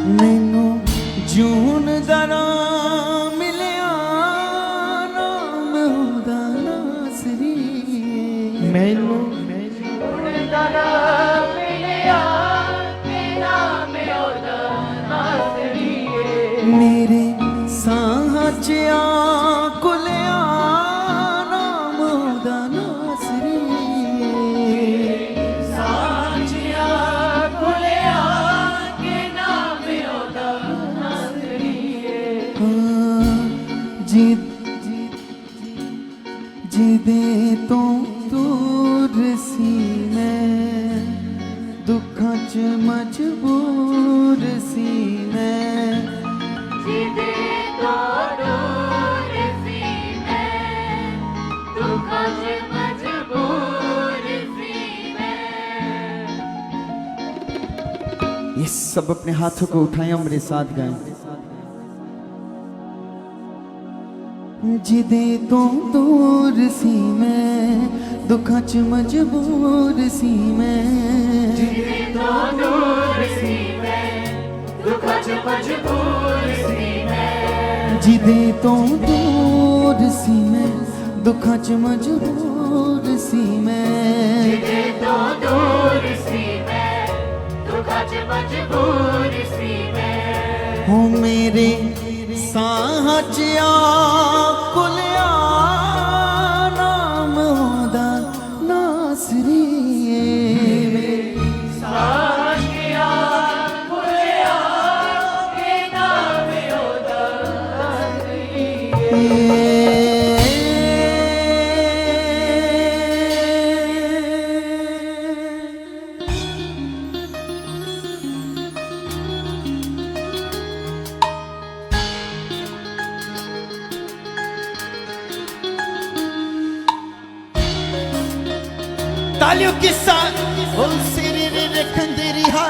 मैनू जून दा नाम मिलिया नाम ओदा नासरी मैनू जून दा नाम मिलिया नाम ओदा नासरी मेरे साहां च कुलिया नाम ओदा नासरी जिदे तो दूर सी मैं दुखां च मजबूर सी मैं जिदे तो दूर सी मैं दुखां च मजबूर सी मैं। ये सब अपने हाथों को उठाएं और मेरे साथ गाएं। जिदे तो दूर सी मैं दुखां च मजबूर सी मैं जिदे तो दूर सी मैं दुखां च मजबूर सी मैं जिदे तो दूर सी मैं दुखां च मजबूर सी मैं जिदे तो दूर सी मैं दुखां च मजबूर सी मैं। हो मेरे साहां च कुलिया नाम ओदा नासरी साहां च कुलिया नाम ओदा नासरी तालियों के साथ बोल सिरे रे रखंदे रिहा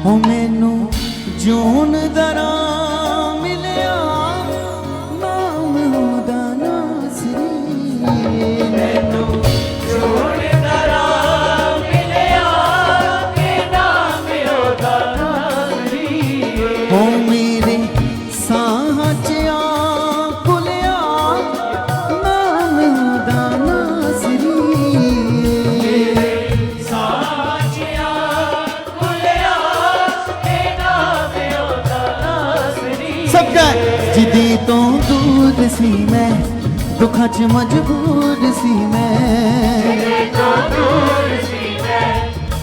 हो मैनू जून दा नाम मिलिया नाम ओदा नासरी मैनू जून दा नाम मिलिया नाम ओदा नासरी हो मेरे साहां च कुलिया नाम ओदा नासरी साहां च कुलिया नाम ओदा नासरी सब गाए जिदे तो दूर सी मैं दुखां च मजबूर सी मैं जिदे तो दूर सी मैं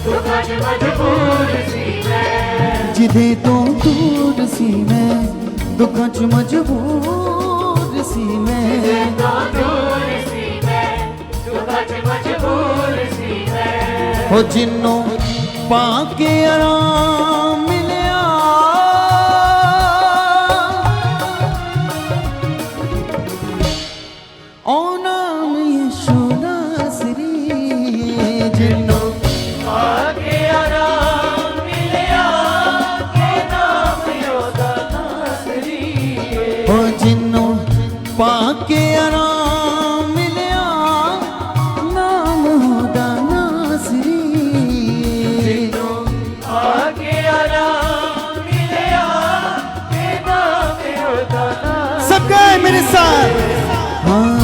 दुखां च मजबूर सी मैं जिदे तो दूर सी मैं दुखां च मजबूर सी मैं तो दूर सी मैं दुखां च मजबूर सी मैं। हो जिन्नों पाके आराम मिलिया ओ नाम यीशु नासरी जिन्नों आगे आराम मिलिया नाम ओदा नासरी हो जिन्नों पाके आराम मिलिया नाम ओदा नासरी आगे आराम मिलिया नाम ओदा नासरी। सब गए मेरे साथ हाँ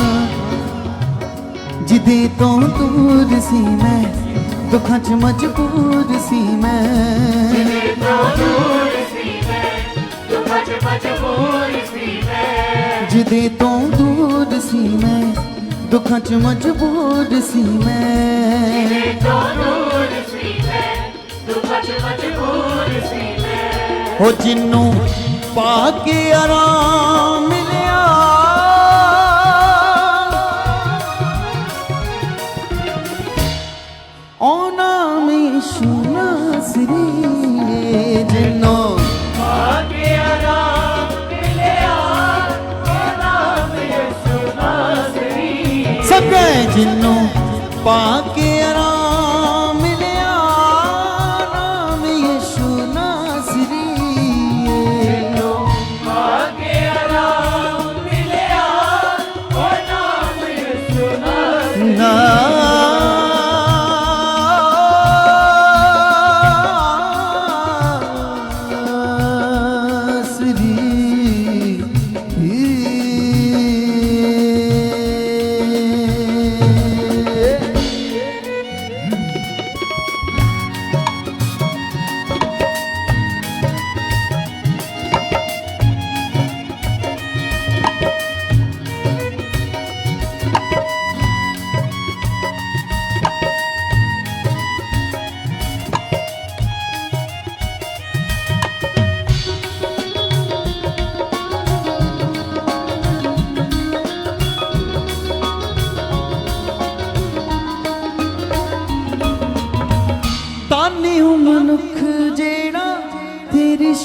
जिदे तो दूर सी मैं दुखां च मजबूर सी मैं तो दूर सी मैं दुखां च मजबूर सी मैं जिदे तो दूर सी मैं दुखां च मजबूर सी मैं तो दूर सी मैं दुखां च मजबूर सी मैं। हो जिन्नों पाके आराम मिलिया ओ नाम यीशु नासरी जिन्नों आगे आराम मिलिया नाम यीशु नासरी सब गए जिन्नों पाके आराम मिलिया नाम यीशु नासरी आगे आराम मिलिया नाम यीशु नासरी।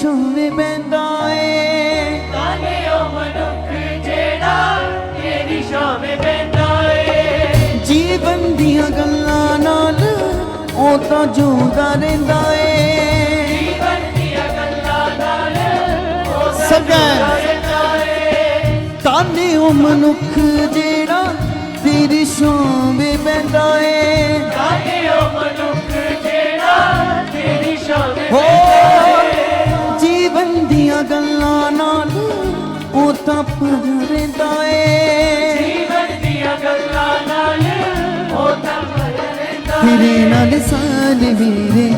ਛਾਵੇਂ ਬਹਿੰਦਾ ਏ। ਤਾਨੇ ਉਹ ਮਨੁੱਖ ਜਿਹੜਾ ਤੇਰੀ ਛਾਵੇਂ ਬਹਿੰਦਾ ਏ। ਜੀਵਨ ਦੀਆਂ ਗੱਲਾਂ ਨਾਲ ਉਹ ਤਾਂ ਜਿਉਂਦਾ ਰਹਿੰਦਾ ਏ। ਜੀਵਨ ਦੀਆਂ ਗੱਲਾਂ ਨਾਲ ਉਹ ਤਾਂ ਸਗਾ ਜਿਉਂਦਾ ਰਹਿੰਦਾ ਏ। ਤਾਨੇ ਉਹ ਮਨੁੱਖ ਜਿਹੜਾ ਤੇਰੀ ਛਾਵੇਂ ਬਹਿੰਦਾ ਏ। ਤਾਨੇ ਉਹ ਮਨੁੱਖ ਜਿਹੜਾ ਤੇਰੀ ਛਾਵੇਂ ਹੋ ਬਹਿੰਦਾ ਏ। ਜੀਵਨ ਦੀਆਂ ਗੱਲਾਂ ਨਾਲ ਉਹ ਤਾਂ ਭਰਿਆ ਰਹਿੰਦਾ ਏ। ਜੀਵਨ ਦੀਆਂ ਗੱਲਾਂ ਨਾਲ ਉਹ ਤਾਂ ਭਰਿਆ ਰਹਿੰਦਾ ਏ। ਤੇਰੇ ਨਾਲ ਸਾਲ ਵੀਰੇ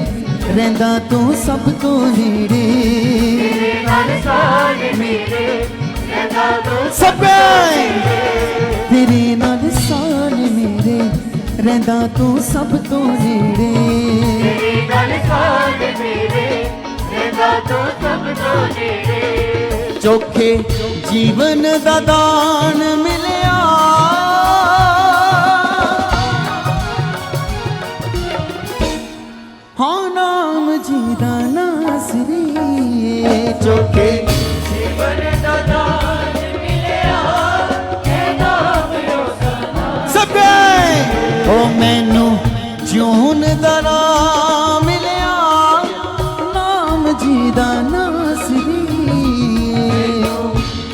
ਰਹਿੰਦਾ ਤੂੰ ਸਭ ਤੋਂ ਨੇੜੇ। ਤੇਰੇ ਨਾਲ ਸਾਲ ਮੇਰੇ ਰਹਿੰਦਾ ਤੂੰ ਸਭ ਤੇਰੇ ਨਾਲ ਸਾਲ ਮੇਰੇ ਰਹਿੰਦਾ ਤੂੰ ਸਭ ਤੋਂ ਨੇੜੇ। ਤੇਰੇ ਨਾਲ ਸਾਲ ਮੇਰੇ ਰਹਿੰਦਾ ਤੂੰ ਸਭ ਤੋਂ ਨੇੜੇ। ਚੋਖੇ ਜੀਵਨ ਦਾ ਦਾਨ ਮਿਲਿਆ ਹਾਂ ਨਾਮ ਜੀ ਦਾ ਨਾਸਰੀ। ਚੋਖੇ ਜੀਵਨ ਦਾ ਦਾਨ ਮਿਲਿਆ ਇਹ ਨਾਮ ਰੋਜ਼ਾਨਾ। ਸਭ ਉਹ ਮੈਨੂੰ ਜਿਉਣ ਦਾ ਰਾਹ ਮਿਲਿਆ ਨਾਮ ਜੀ ਦਾ ਨਾਸਰੀ।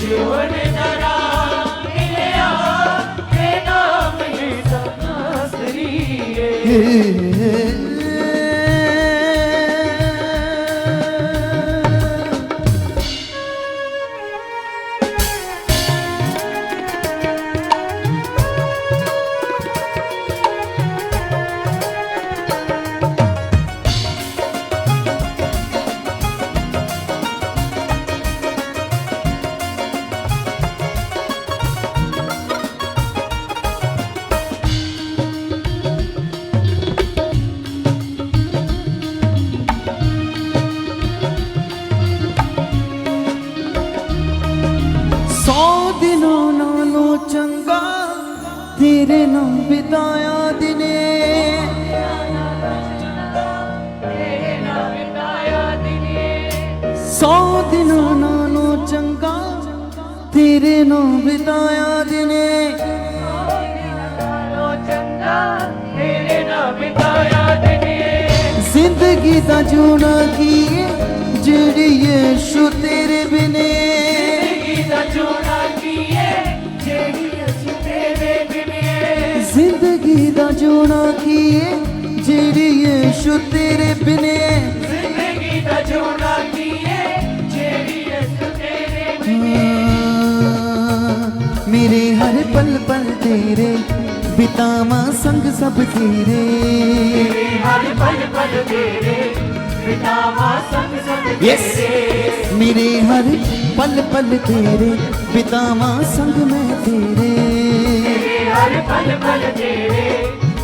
ਜੀਵਨ ਦਾ ਰਾਹ ਮਿਲਿਆ ਇਹ ਨਾਮ ਦਾ ਨਾਸਰੀ ਏ। ਚੰਗਾ ਤੇਰੇ ਨਾਲ ਬਿਤਾਇਆ ਦਿਨੇ। ਤੇਰੇ ਨਾਲ ਬਿਤਾਇਆ ਦਿਨੇ। 100 ਦਿਨਾਂ ਨਾਲੋਂ ਚੰਗਾ ਤੇਰੇ ਨਾਲ ਬਿਤਾਇਆ ਦਿਨੇ। ਨਾਲੋਂ ਚੰਗਾ ਤੇਰੇ ਨਾਲ ਬਿਤਾਇਆ ਦਿਨੇ। ਜ਼ਿੰਦਗੀ ਦਾ ਜਿਉਣਾ ਕੀ ਏ ਜਿਹੜੀ ਯਿਸੂ ਤੇਰੇ ਬਿਨੇ। ਜ਼ਿੰਦਗੀ ਦਾ ਜਿਉਣਾ ਕੀ ਏ ਜਿਹੜੀ ਯਿਸੂ ਤੇਰੇ ਬਿਨੇ। ਜ਼ਿੰਦਗੀ ਦਾ ਜਿਉਣਾ ਕੀ ਏ ਜਿਹੜੀ ਯਿਸੂ ਤੇਰੇ ਬਿਨੇ। ਜ਼ਿੰਦਗੀ ਦਾ ਜਿਉਣਾ ਕੀ ਏ ਜਿਹੜੀ ਯਿਸੂ ਤੇਰੇ ਬਿਨੇ। ਮੇਰੇ ਹਰ ਪਲ ਪਲ ਤੇਰੇ ਬਿਤਾਵਾਂ ਸੰਗ ਸਭ ਤੇਰੇ। ਮੇਰੇ ਹਰ ਪਲ ਪਲ ਤੇਰੇ ਬਿਤਾਵਾਂ ਸੰਗ ਸਭ ਤੇਰੇ। ਮੇਰੇ ਹਰ ਪਲ ਪਲ ਤੇਰੇ ਬਿਤਾਵਾਂ ਸੰਗ ਮੈਂ ਤੇਰੇ। ਮੇਰੇ ਹਰ ਪਲ ਪਲ ਤੇਰੇ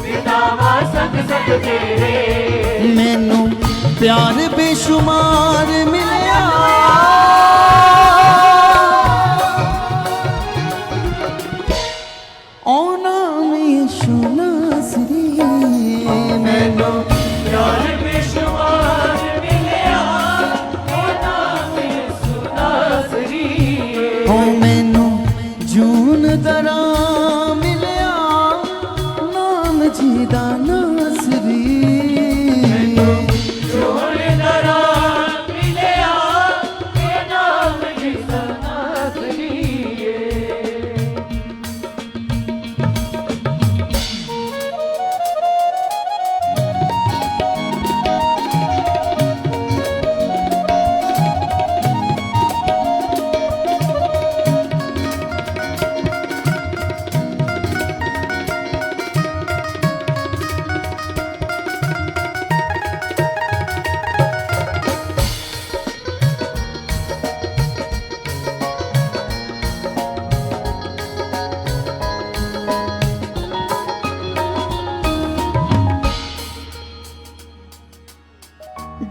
ਬਿਤਾਵਾਂ ਸੰਗ ਸਭ ਤੇਰੇ। ਮੈਨੂੰ ਪਿਆਰ ਬੇਸ਼ੁਮਾਰ ਮਿਲਿਆ ਓ ਨਾਮ ਯਿਸੂ ਨਾਸਰੀ। ਮੈਨੂੰ ਪਿਆਰ ਬੇਸ਼ੁਮਾਰ ਮਿਲਿਆ ਓ ਨਾਮ ਯਿਸੂ ਨਾਸਰੀ ਏ। ਓ ਮੈਨੂੰ ਜੂਨ ਦਾ ਰਾਹ ਮਿਲਿਆ ਨਾਮ ਜੀ ਦਾ ਨਾਸਰੀ। ਜੋਨ ਦਾ ਰਾਹ ਮਿਲਿਆ ਏ ਨਾਮ ਯਿਸੂ ਨਾਸਰੀ ਏ।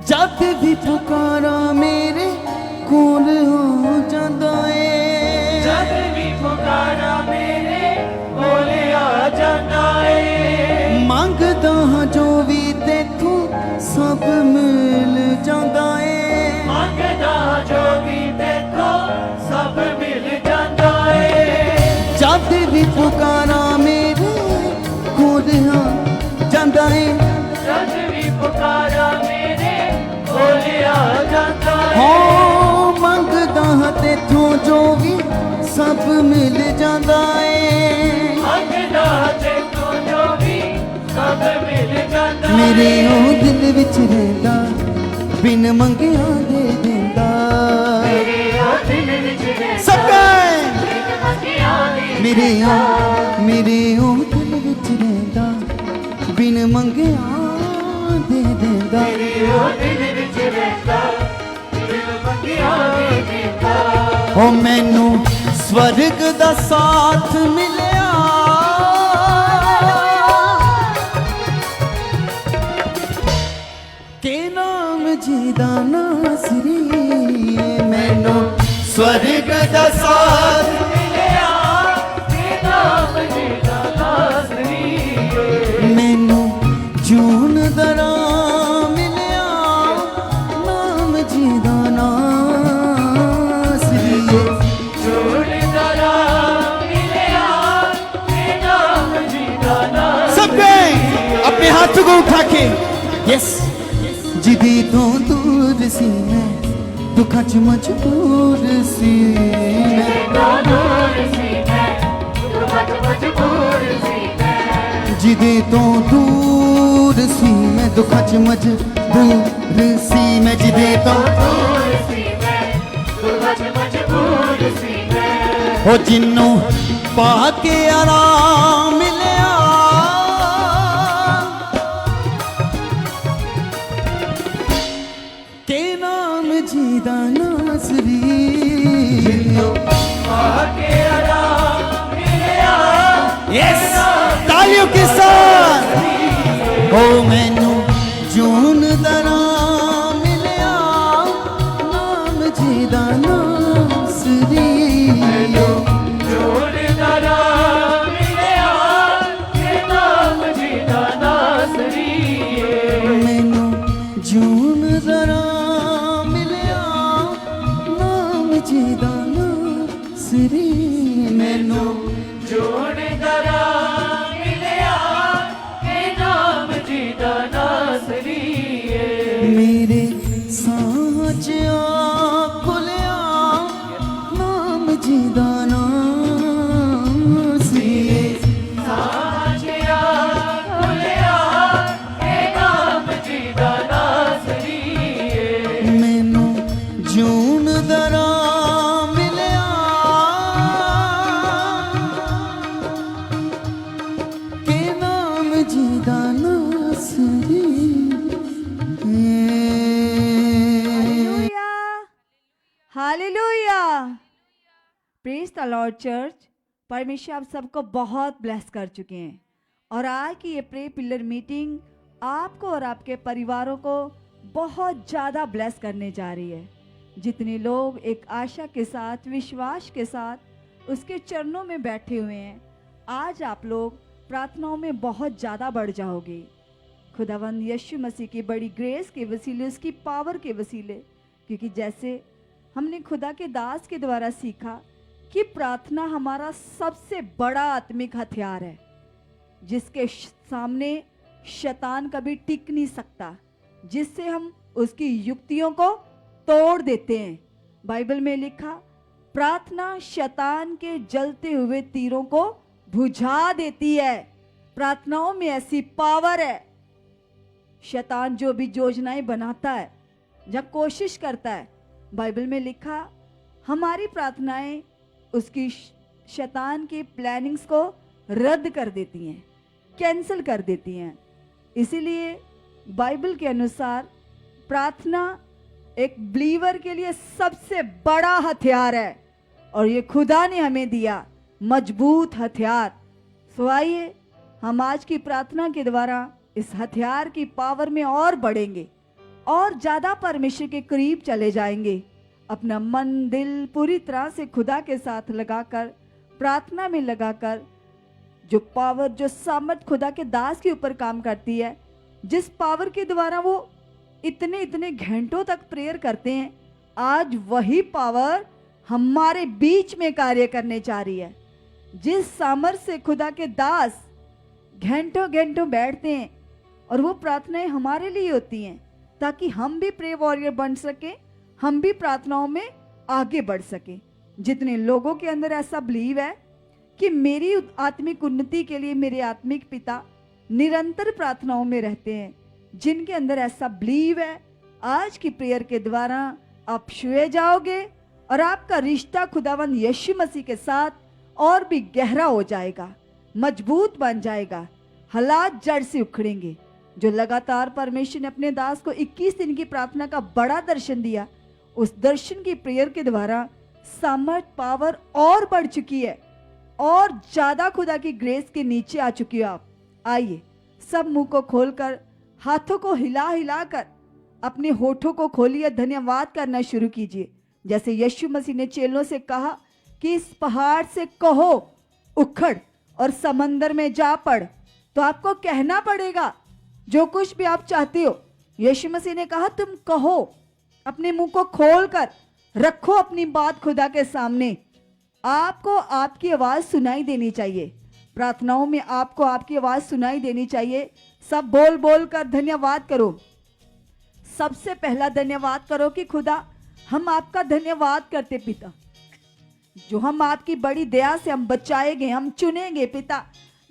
ਜਦ ਵੀ ਪੁਕਾਰਾ ਮੇਰੇ ਕੋਲ ਹੋ ਜਾਂਦਾ ਏ। ਜਦ ਵੀ ਪੁਕਾਰਾ ਮੇਰੇ ਕੋਲ ਆ ਜਾਂਦਾ ਏ। ਮੰਗਦਾ ਹਾਂ ਜੋ ਵੀ ਤੇਥੋਂ ਸਭ ਮਿਲ ਜਾਂਦਾ ਏ। ਮੰਗਦਾ ਹੱਥੋਂ ਜੋ ਵੀ ਸਭ ਮਿਲ ਜਾਂਦਾ ਏ ਹੱਥ ਦਾ ਹੱਥੋਂ ਜੋ ਵੀ ਸਭ ਮਿਲ ਜਾਂਦਾ ਮੇਰੇ ਉਹ ਦਿਲ ਵਿੱਚ ਰਹਿੰਦਾ ਬਿਨ ਮੰਗਿਆ ਦੇ ਦਿੰਦਾ ਮੇਰੇ ਉਹ ਦਿਲ ਵਿੱਚ ਰਹਿੰਦਾ ਸਭ ਬਿਨ ਮੰਗਿਆ ਦੇ ਮੇਰੇ ਉਹ ਦਿਲ ਵਿੱਚ ਰਹਿੰਦਾ ਬਿਨ ਮੰਗਿਆ ਦੇ ਦਿੰਦਾ ਮੇਰੇ ਉਹ ਦਿਲ ਵਿੱਚ ਰਹਿੰਦਾ ਬਿਨ ਮੰਗਿਆ ਦੇ ਦਿੰਦਾ ਓ ਮੈਨੂੰ ਸਵਰਗ ਦਾ ਸਾਥ ਮਿਲਿਆ ਕੇ ਨਾਮ ਜੀ ਦਾ ਨਾਸਰੀ ਮੈਨੂੰ ਸਵਰਗ ਦਾ ਸਾਥ ਮਿਲਿਆ ਤੇ ਨਾਮ ਜੀ ਦਾ ਨਾਸਰੀ ਮੈਨੂੰ ਜੂਨ ਦਾ ਨਾਮ ਮਿਲਿਆ ਨਾਮ ਜੀ ਦਾ ਨਾਸਰੀ ਜੋੜ ਦਾ ਮਿਲਿਆ ਤੇ ਨਾਮ ਜੀ ਦਾ ਨਾਮ सबके अपने हाथों को उठा के यस जिदी तो दूर सी मैं दुखा च मजबूर सी मैं ਦੂਰ ਸੀ ਮੈਂ ਦੁੱਖ ਮਜਬੂਰ ਸੀ ਮੈਂ जिदी तो दूर सी मैं दुखा च मजबूर सी मैं जिदी तो ਦੂਰ ਸੀ ਮੈਂ ਦੁੱਖ ਮਜਬੂਰ ਸੀ ਮੈਂ हो जिन्नों पा के आराम मिलिया के नाम जी दा नासरी ਆਕੇ ਆਰਾਮ ਮਿਲਿਆ यस तालियों के साथ हो मैनू जून दा नाम मिलिया नाम जी दा नासरी ਜੋੜ ਦਾ ਨਾਮ ਮਿਲਿਆ ਤੇ ਨਾਮ ਜੀ ਦਾ ਨਾਸਰੀ मैनू जून दा नाम मिलिया नाम जी दा नासरी मैनू ਜੋੜ ਦਾ ਨਾਮ ਮਿਲਿਆ ਤੇ ਨਾਮ ਜੀ ਦਾ ਨਾਸਰੀ मेरे सांच खुलिया नाम जी दा नासरी ਸਾਚਿਆ ਖੁੱਲਿਆ ਤੇ ਨਾਮ ਜੀ ਦਾ ਨਾਸਰੀ मैनू जून दा नाम मिलिया के नाम जी दा नासरी hallelujah praise the Lord church. परमेश्वर आप सबको बहुत ब्लेस कर चुके हैं और आज की ये प्रे पिलर मीटिंग आपको और आपके परिवारों को बहुत ज़्यादा ब्लेस करने जा रही है। जितने लोग एक आशा के साथ विश्वास के साथ उसके चरणों में बैठे हुए हैं, आज आप लोग प्रार्थनाओं में बहुत ज़्यादा बढ़ जाओगे। खुदावंद यीशु मसीह की बड़ी ग्रेस के वसीले, उसकी पावर के वसीले, क्योंकि जैसे हमने खुदा के दास के द्वारा सीखा कि प्रार्थना हमारा सबसे बड़ा आत्मिक हथियार है, जिसके सामने शैतान कभी टिक नहीं सकता, जिससे हम उसकी युक्तियों को तोड़ देते हैं। बाइबल में लिखा, प्रार्थना शैतान के जलते हुए तीरों को बुझा देती है। प्रार्थनाओं में ऐसी पावर है। शैतान जो भी योजनाएं बनाता है या कोशिश करता है, बाइबल में लिखा हमारी प्रार्थनाएं उसकी शैतान की प्लानिंग्स को रद्द कर देती हैं, कैंसिल कर देती हैं। इसीलिए बाइबल के अनुसार प्रार्थना एक बिलीवर के लिए सबसे बड़ा हथियार है और ये खुदा ने हमें दिया मजबूत हथियार। सो आइए हम आज की प्रार्थना के द्वारा इस हथियार की पावर में और बढ़ेंगे और ज़्यादा परमेश्वर के करीब चले जाएंगे। अपना मन दिल पूरी तरह से खुदा के साथ लगाकर, प्रार्थना में लगाकर, जो पावर, जो सामर्थ खुदा के दास के ऊपर काम करती है, जिस पावर के द्वारा वो इतने इतने घंटों तक प्रेयर करते हैं, आज वही पावर हमारे बीच में कार्य करने जा रही है। जिस सामर्थ से खुदा के दास घंटों घंटों बैठते हैं और वो प्रार्थनाएं हमारे लिए होती हैं, ताकि हम भी प्रे वॉरियर बन सके, हम भी प्रार्थनाओं में आगे बढ़ सके। जितने लोगों के अंदर ऐसा बिलीव है कि मेरी आत्मिक उन्नति के लिए मेरे आत्मिक पिता निरंतर प्रार्थनाओं में रहते हैं, जिनके अंदर ऐसा बिलीव है, आज की प्रेयर के द्वारा आप छुए जाओगे और आपका रिश्ता खुदावंद यीशु मसीह के साथ और भी गहरा हो जाएगा, मजबूत बन जाएगा, हालात जड़ से उखड़ेंगे। जो लगातार परमेश्वर ने अपने दास को 21 दिन की प्रार्थना का बड़ा दर्शन दिया, उस दर्शन की प्रेयर के द्वारा सामर्थ पावर और बढ़ चुकी है और ज्यादा खुदा की ग्रेस के नीचे आ चुकी हो आप। आइए सब मुंह को खोलकर, हाथों को हिला हिला कर अपने होठों को खोलिए, धन्यवाद करना शुरू कीजिए। जैसे यीशु मसीह ने चेलों से कहा कि इस पहाड़ से कहो उखड़ और समंदर में जा पड़, तो आपको कहना पड़ेगा जो कुछ भी आप चाहते हो। यीशु मसीह ने कहा तुम कहो, अपने मुंह को खोल कर रखो अपनी बात खुदा के सामने। आपको आपकी आवाज सुनाई देनी चाहिए, प्रार्थनाओं में आपको आपकी आवाज सुनाई देनी चाहिए। सब बोल बोल कर धन्यवाद करो। सबसे पहला धन्यवाद करो कि खुदा हम आपका धन्यवाद करते पिता, जो हम आपकी बड़ी दया से हम बचाए गए, हम चुने गए पिता।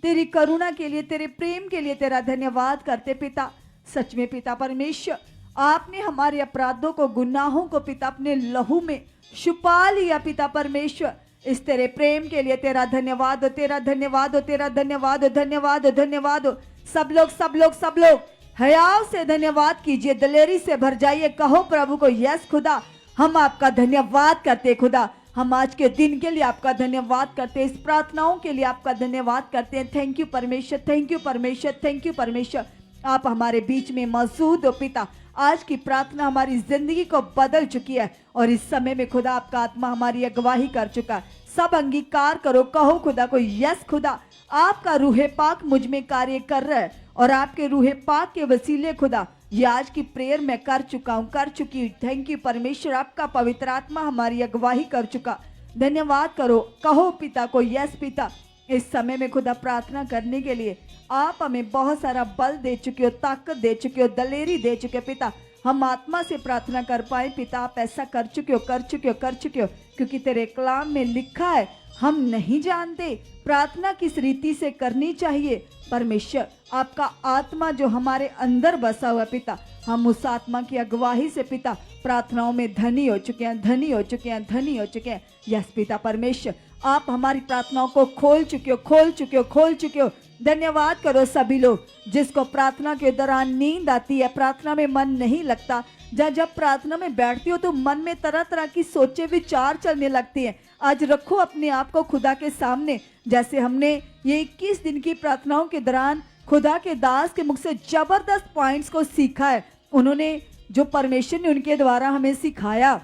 तेरी करुणा के लिए, तेरे प्रेम के लिए तेरा धन्यवाद करते पिता। सच में पिता परमेश्वर, आपने हमारे अपराधों को, गुनाहों को पिता अपने लहू में छुपा लिया पिता परमेश्वर। इस तेरे प्रेम के लिए तेरा धन्यवाद हो, तेरा धन्यवाद हो, तेरा धन्यवाद हो, धन्यवाद हो, धन्यवाद हो। सब लोग हयाव से धन्यवाद कीजिए, दलेरी से भर जाइए, कहो प्रभु को यस खुदा हम आपका धन्यवाद करते खुदा। हम आज के दिन के लिए आपका धन्यवाद करते हैं, इस प्रार्थनाओं के लिए आपका धन्यवाद करते हैं। थैंक यू परमेश्वर, थैंक यू परमेश्वर, थैंक यू परमेश्वर। आप हमारे बीच में मौजूद हो पिता। आज की प्रार्थना हमारी जिंदगी को बदल चुकी है और इस समय में खुदा आपका आत्मा हमारी अगवाही कर चुका। सब अंगीकार करो, कहो खुदा को यस खुदा आपका रूहे पाक मुझ में कार्य कर रहा है और आपके रूहे पाक के वसीले खुदा ये आज की प्रेयर मैं कर चुका हूँ, कर चुकी हूँ। थैंक यू परमेश्वर, आपका पवित्र आत्मा हमारी अगवाही कर चुका। धन्यवाद करो, कहो पिता को यस पिता। इस समय में खुदा प्रार्थना करने के लिए आप हमें बहुत सारा बल दे चुके हो, ताकत दे चुके हो, दलेरी दे चुके हो पिता। हम आत्मा से प्रार्थना कर पाए पिता, आप ऐसा कर चुके हो, कर चुके हो, कर चुके हो, क्योंकि तेरे कलाम में लिखा है हम नहीं जानते प्रार्थना किस रीति से करनी चाहिए। परमेश्वर आपका आत्मा जो हमारे अंदर बसा हुआ पिता, हम उस आत्मा की अगवाही से पिता प्रार्थनाओं में धनी हो चुके हैं, धनी हो चुके हैं, धनी हो चुके हैं। यस पिता परमेश्वर, आप हमारी प्रार्थनाओं को खोल चुके हो, खोल चुके हो, खोल चुके हो। धन्यवाद करो सभी लोग जिसको प्रार्थना के दौरान नींद आती है, प्रार्थना में मन नहीं लगता। जब प्रार्थना में बैठती हो तो मन में तरह तरह की सोचे विचार चलने लगती हैं। आज रखो अपने आप को खुदा के सामने, जैसे हमने ये 21 दिन की प्रार्थनाओं के दौरान खुदा के दास के मुख से जबरदस्त पॉइंट्स को सीखा है। उन्होंने जो परमेश्वर ने उनके द्वारा हमें सिखाया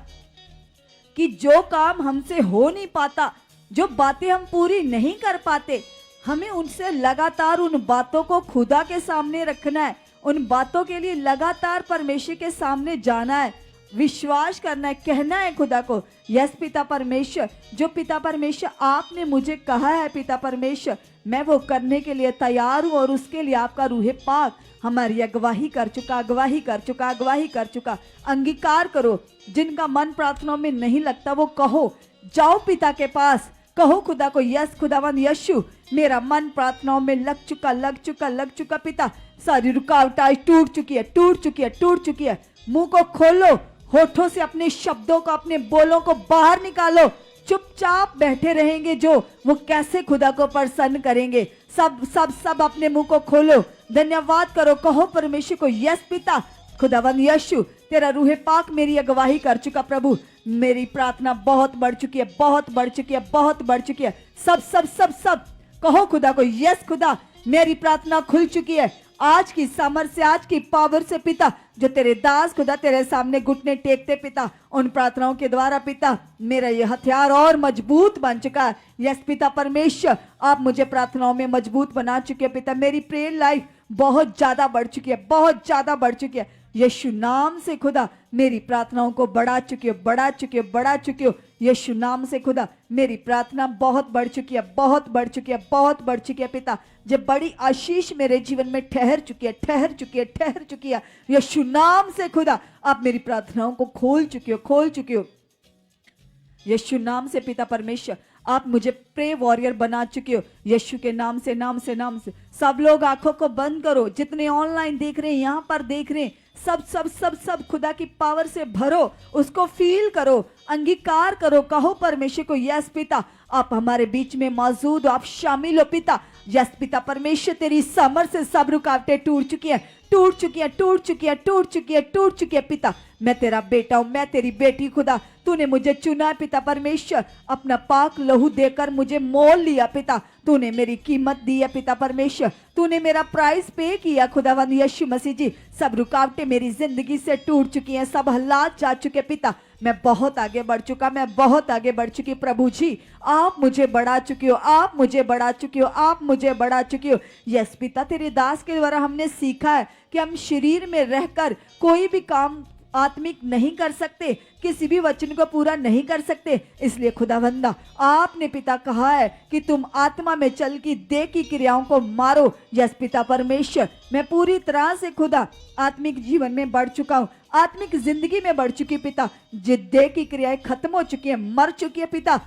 कि जो काम हमसे हो नहीं पाता, जो बातें हम पूरी नहीं कर पाते, हमें उनसे लगातार उन बातों को खुदा के सामने रखना है, उन बातों के लिए लगातार परमेश्वर के सामने जाना है, विश्वास करना है, कहना है खुदा को यस पिता परमेश्वर, जो पिता परमेश्वर आपने मुझे कहा है पिता परमेश्वर, मैं वो करने के लिए तैयार हूँ। और उसके लिए आपका रूहे पाक हमारी अगवाही कर चुका, अगवाही कर चुका, अगवाही कर चुका। अंगीकार करो, जिनका मन प्रार्थनाओं में नहीं लगता वो कहो, जाओ पिता के पास, कहो खुदा को यस खुदावन यीशु मेरा मन प्रार्थनाओं में लग चुका, लग चुका, लग चुका पिता। सारी रुकावट आज टूट चुकी है, टूट चुकी है, टूट चुकी है। मुंह को खोलो, होठों से अपने शब्दों को, अपने बोलों को बाहर निकालो। चुपचाप बैठे रहेंगे जो, वो कैसे खुदा को प्रसन्न करेंगे। सब सब सब अपने मुंह को खोलो, धन्यवाद करो, कहो परमेश्वर को यस पिता खुदावन यीशु तेरा रूहे पाक मेरी अगवाही कर चुका। प्रभु मेरी प्रार्थना बहुत बढ़ चुकी है, बहुत बढ़ चुकी है, बहुत बढ़ चुकी है। सब सब सब सब कहो खुदा को यस खुदा मेरी प्रार्थना खुल चुकी है। आज की सामर्थ्य से, आज की पावर से पिता, जो तेरे दास खुदा तेरे सामने घुटने टेकते पिता, उन प्रार्थनाओं के द्वारा पिता मेरा ये हथियार और मजबूत बन चुका है। यस पिता परमेश्वर, आप मुझे प्रार्थनाओं में मजबूत बना चुके हैं पिता। मेरी प्रेयर लाइफ बहुत ज्यादा बढ़ चुकी है, बहुत ज्यादा बढ़ चुकी है। यीशु नाम से खुदा मेरी प्रार्थनाओं को बढ़ा चुकी हो, बढ़ा चुकी हो, बढ़ा चुकी हो। यीशु नाम से खुदा मेरी प्रार्थना बहुत बढ़ चुकी है, बहुत बढ़ चुकी है, बहुत बढ़ चुकी है पिता। जब बड़ी आशीष मेरे जीवन में ठहर चुकी है, ठहर चुकी है, ठहर चुकी है। यीशु नाम से खुदा आप मेरी प्रार्थनाओं को खोल चुकी हो, खोल चुकी हो। यीशु नाम से पिता परमेश्वर, आप मुझे प्रे वॉरियर बना चुके हो यीशु के नाम से, नाम से, नाम से। सब लोग आंखों को बंद करो, जितने ऑनलाइन देख रहे हैं, यहाँ पर देख रहे हैं, सब सब सब सब खुदा की पावर से भरो, उसको फील करो, अंगीकार करो, कहो परमेश्वर को, यस पिता आप हमारे बीच में मौजूद हो, आप शामिल हो पिता। यस पिता परमेश्वर, तेरी समर से सब रुकावटें टूट चुकी है, टूट चुकी है, टूट चुकी है, टूट चुकी है, टूट चुकी है पिता। मैं तेरा बेटा हूं, मैं तेरी बेटी खुदा, तूने मुझे चुना है पिता परमेश्वर, अपना पाक लहू देकर मुझे मोल लिया पिता, तूने मेरी कीमत दी है पिता परमेश्वर, तूने मेरा प्राइस पे किया खुदावंद यीशु मसीह जी। सब रुकावटें मेरी जिंदगी से टूट चुकी हैं, सब हालात जा चुके पिता, मैं बहुत आगे बढ़ चुका, मैं बहुत आगे बढ़ चुकी प्रभु जी, आप मुझे बढ़ा चुकी हो, आप मुझे बढ़ा चुकी हो, आप मुझे बढ़ा चुकी हो। यस पिता, तेरे दास के द्वारा हमने सीखा है कि हम शरीर में रहकर कोई भी काम आत्मिक नहीं कर सकते, किसी भी वचन को पूरा नहीं कर सकते, इसलिए खुदावंदा आपने पिता कहा है कि तुम आत्मा में चल की देह की क्रियाओं को मारो। यस पिता परमेश्वर, मैं पूरी तरह से खुदा आत्मिक जीवन में बढ़ चुका हूँ, आत्मिक जिंदगी में बढ़ चुकी पिता, जो देह की क्रियाएं खत्म हो चुकी है, मर चुकी है पिता।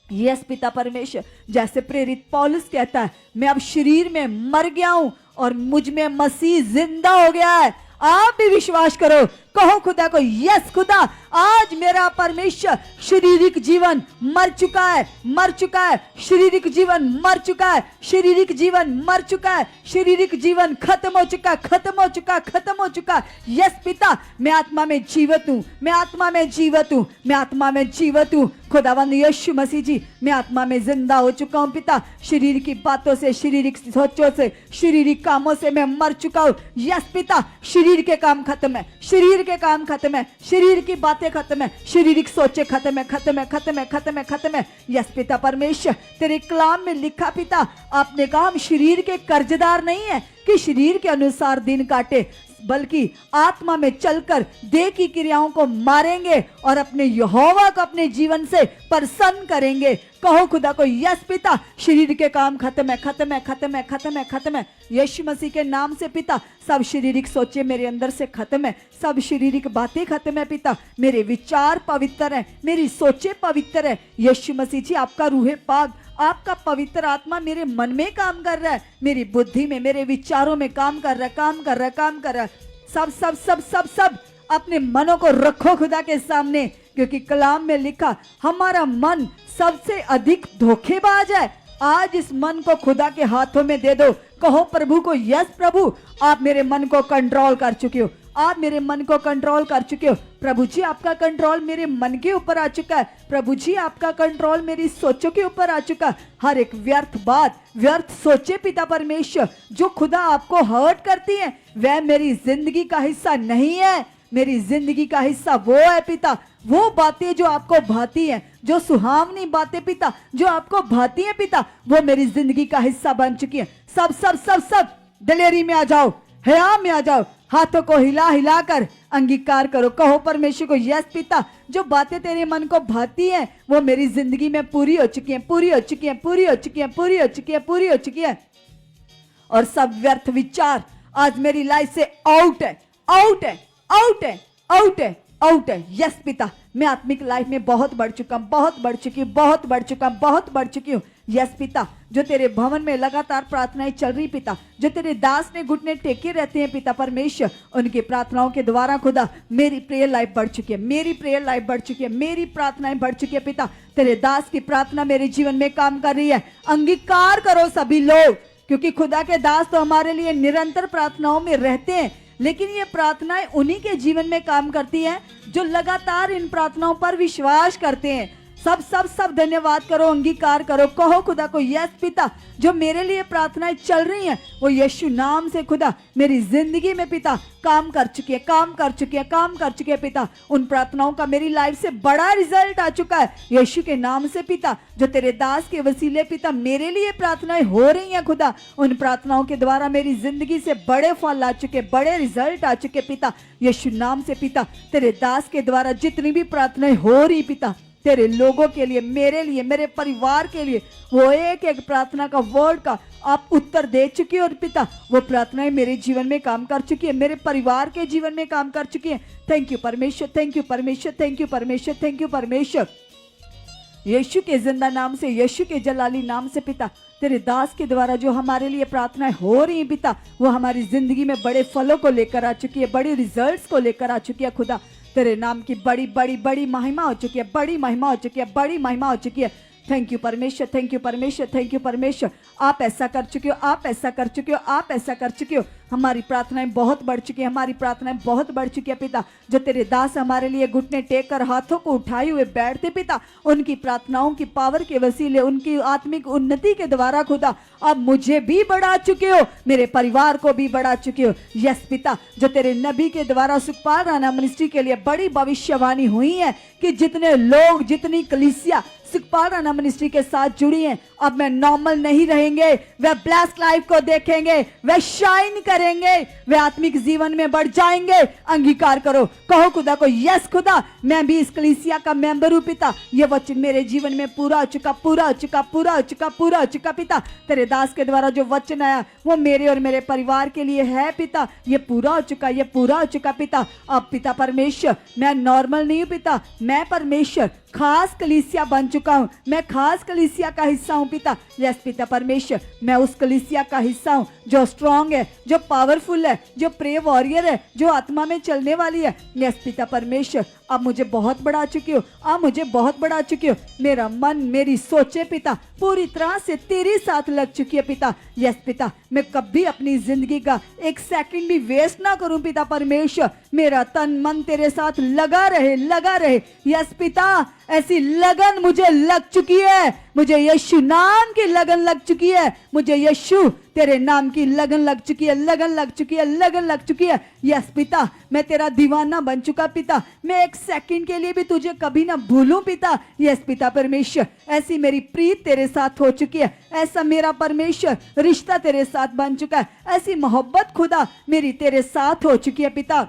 यस पिता परमेश्वर, जैसे प्रेरित पौलुस कहता है, मैं अब शरीर में मर गया हूं और मुझ में मसीह जिंदा हो गया है। आप भी विश्वास करो, कहो खुदा को, यस खुदा आज मेरा परमेश्वर शारीरिक जीवन मर चुका है, मर चुका है, शारीरिक जीवन मर चुका है, शारीरिक जीवन मर चुका है, शारीरिक जीवन खत्म हो चुका, खत्म हो चुका, खत्म हो चुका। यस पिता, मैं आत्मा में जीवित हूँ, मैं आत्मा में जीवित हूँ, मैं आत्मा में जीवित हूँ खुदावंद यीशु मसीह जी, मैं आत्मा में जिंदा हो चुका हूँ पिता। शरीर की बातों से, शारीरिक सोचों से, शारीरिक कामों से मैं मर चुका हूँ। यस पिता, शरीर के काम खत्म है, शरीर के काम खत्म है, शरीर की बातें खत्म है, शारीरिक सोचे खत्म है, खत्म है, खत्म है, खत्म है, खत्म है। यस पिता परमेश्वर, तेरे कलाम में लिखा पिता, आपने कहा हम शरीर के कर्जदार नहीं है कि शरीर के अनुसार दिन काटे, बल्कि आत्मा में चलकर देह की क्रियाओं को मारेंगे और अपने यहोवा को अपने जीवन से प्रसन्न करेंगे। कहो खुदा को, यस पिता, शरीर के काम खत्म है, खत्म है, खत्म है, खत्म है, खत्म है। यीशु मसीह के नाम से पिता, सब शारीरिक सोचे मेरे अंदर से खत्म है, सब शारीरिक बातें खत्म है पिता, मेरे विचार पवित्र है, मेरी सोचे पवित्र है। यीशु मसीह जी, आपका रूहे पाक, आपका पवित्र आत्मा मेरे मन में काम कर रहा है, मेरी बुद्धि में, मेरे विचारों में काम कर रहा है, काम कर रहा है, काम कर रहा है। सब सब सब सब सब अपने मनों को रखो खुदा के सामने, क्योंकि कलाम में लिखा हमारा मन सबसे अधिक धोखेबाज है। आज इस मन को खुदा के हाथों में दे दो, कहो प्रभु को, यस प्रभु आप मेरे मन को कंट्रोल कर चुके हो, आप मेरे मन को कंट्रोल कर चुके हो। प्रभु जी, आपका कंट्रोल मेरे मन के ऊपर आ चुका है, प्रभु जी आपका कंट्रोल मेरी सोचों के ऊपर आ चुका है। हर एक व्यर्थ बात, व्यर्थ सोचे पिता परमेश्वर, जो खुदा आपको हर्ट करती है, वह मेरी जिंदगी का हिस्सा नहीं है। मेरी जिंदगी का हिस्सा वो है पिता, वो बातें जो आपको भाती हैं, जो सुहावनी बातें पिता जो आपको भाती हैं पिता, वो मेरी जिंदगी का हिस्सा बन चुकी है। सब सब सब सब दिलेरी में आ जाओ, हया में आ जाओ, हाथों को हिला हिला कर अंगीकार करो, कहो परमेश्वर को, यस पिता, जो बातें तेरे मन को भाती हैं वो मेरी जिंदगी में पूरी हो चुकी हैं, पूरी हो चुकी हैं, पूरी हो चुकी हैं, पूरी हो चुकी हैं, पूरी हो चुकी है। और सब व्यर्थ विचार आज मेरी लाइफ से आउट है, आउट है, आउट है, आउट है, आउट है। यस पिता, मैं आत्मिक लाइफ में बहुत बढ़ चुका हूं, बहुत बढ़ चुकी हूं, बहुत बढ़ चुका हूं, बहुत बढ़ चुकी हूं। यस पिता, जो तेरे भवन में लगातार प्रार्थनाएं चल रही पिता, जो तेरे दास ने घुटने टेके रहते हैं पिता परमेश्वर, उनकी प्रार्थनाओं के द्वारा खुदा मेरी प्रेयर लाइफ बढ़ चुकी है, मेरी प्रेयर लाइफ बढ़ चुकी है, मेरी प्रार्थनाएं बढ़ चुकी है पिता। तेरे दास की प्रार्थना मेरे जीवन में काम कर रही है। अंगीकार करो सभी लोग, क्योंकि खुदा के दास तो हमारे लिए निरंतर प्रार्थनाओं में रहते हैं, लेकिन ये प्रार्थनाएं उन्हीं के जीवन में काम करती हैं जो लगातार इन प्रार्थनाओं पर विश्वास करते हैं। सब सब सब धन्यवाद करो, अंगीकार करो, कहो खुदा को, यस पिता, जो मेरे लिए प्रार्थनाएं चल रही हैं वो यीशु नाम से खुदा मेरी जिंदगी में पिता काम कर चुकी है, काम कर चुकी है, काम कर चुकी है पिता। उन प्रार्थनाओं का मेरी लाइफ से बड़ा रिजल्ट आ चुका है यीशु के नाम से पिता। जो तेरे दास के वसीले पिता मेरे लिए प्रार्थनाएं हो रही हैं खुदा, उन प्रार्थनाओं के द्वारा मेरी जिंदगी से बड़े फल आ चुके, बड़े रिजल्ट आ चुके पिता, यीशु नाम से पिता। तेरे दास के द्वारा जितनी भी प्रार्थनाएं हो रही पिता, तेरे लोगों के लिए, मेरे लिए, मेरे परिवार के लिए, वो एक एक प्रार्थना का वर्ड का आप उत्तर दे चुकी है। और पिता, वो प्रार्थनाएं मेरे जीवन में काम कर चुकी है, मेरे परिवार के जीवन में काम कर चुकी है। थैंक यू परमेश्वर, थैंक यू परमेश्वर, थैंक यू परमेश्वर, थैंक यू परमेश्वर। यीशु के जिंदा नाम से, यीशु के जलाली नाम से पिता, तेरे दास के द्वारा जो हमारे लिए प्रार्थनाएं हो रही हैं पिता, वो हमारी जिंदगी में बड़े फलों को लेकर आ चुकी है, बड़ी रिजल्ट्स को लेकर आ चुकी है खुदा। तेरे नाम की बड़ी बड़ी बड़ी महिमा हो चुकी है, बड़ी महिमा हो चुकी है, बड़ी महिमा हो चुकी है। थैंक यू परमेश्वर, थैंक यू परमेश्वर, थैंक यू परमेश्वर। आप ऐसा कर चुके हो, आप ऐसा कर चुके हो, आप ऐसा कर चुके हो। हमारी प्रार्थनाएं बहुत बढ़ चुकी है, हमारी प्रार्थनाएं बहुत बढ़ चुकी है पिता। जो तेरे दास हमारे लिए घुटने टेक कर हाथों को उठाए हुए बैठते पिता, उनकी प्रार्थनाओं की पावर के वसीले, उनकी आत्मिक उन्नति के द्वारा खुदा अब मुझे भी बढ़ा चुके हो, मेरे परिवार को भी बढ़ा चुके हो। यस पिता, जो तेरे नबी के द्वारा सुखपाल राणा मिनिस्ट्री के लिए बड़ी भविष्यवाणी हुई है कि जितने लोग, जितनी कलीसिया सुखपाल राणा मिनिस्ट्री के साथ जुड़ी हैं, अब मैं नॉर्मल नहीं रहेंगे, वे ब्लेस्ड लाइफ को देखेंगे, वे शाइन करेंगे, वे आत्मिक जीवन में बढ़ जाएंगे। अंगीकार करो, कहो खुदा को, यस खुदा, मैं भी इस कलीसिया का मेंबर हूं पिता। ये वचन मेरे जीवन में पूरा हो चुका, पूरा हो चुका, पूरा हो चुका, पूरा हो चुका पिता। तेरे दास के द्वारा जो वचन आया वो मेरे और मेरे परिवार के लिए है पिता। ये पूरा हो चुका, ये पूरा हो चुका पिता। अब पिता परमेश्वर, मैं नॉर्मल नहीं हूं पिता, मैं परमेश्वर खास कलीसिया बन चुका हूं, मैं खास कलीसिया का हिस्सा हूं पिता। यस पिता परमेश्वर, मैं उस कलीसिया का हिस्सा हूं जो स्ट्रांग है, जो पावरफुल है, जो प्रे वॉरियर है, जो आत्मा में चलने वाली है। यस पिता परमेश्वर, अब मुझे बहुत बढ़ा चुकी हो, अब मुझे बहुत बढ़ा चुकी हो। मेरा मन, मेरी सोचे पिता पूरी तरह से तेरे साथ लग चुकी है पिता। यस पिता, मैं कभी अपनी जिंदगी का एक सेकंड भी वेस्ट ना करूं पिता परमेश्वर। मेरा तन मन तेरे साथ लगा रहे, लगा रहे। यस पिता, ऐसी लगन मुझे लग चुकी है, मुझे यीशु नाम की लगन लग चुकी है, मुझे यीशु तेरे नाम की लगन लग चुकी है, लगन लग चुकी है, लगन लग चुकी है। यस पिता, मैं तेरा दीवाना बन चुका पिता, मैं एक सेकंड के लिए भी तुझे कभी ना भूलूं पिता। यस पिता परमेश्वर, ऐसी मेरी प्रीत तेरे साथ हो चुकी है, ऐसा मेरा परमेश्वर रिश्ता तेरे साथ बन चुका है, ऐसी मोहब्बत खुदा मेरी तेरे साथ हो चुकी है पिता।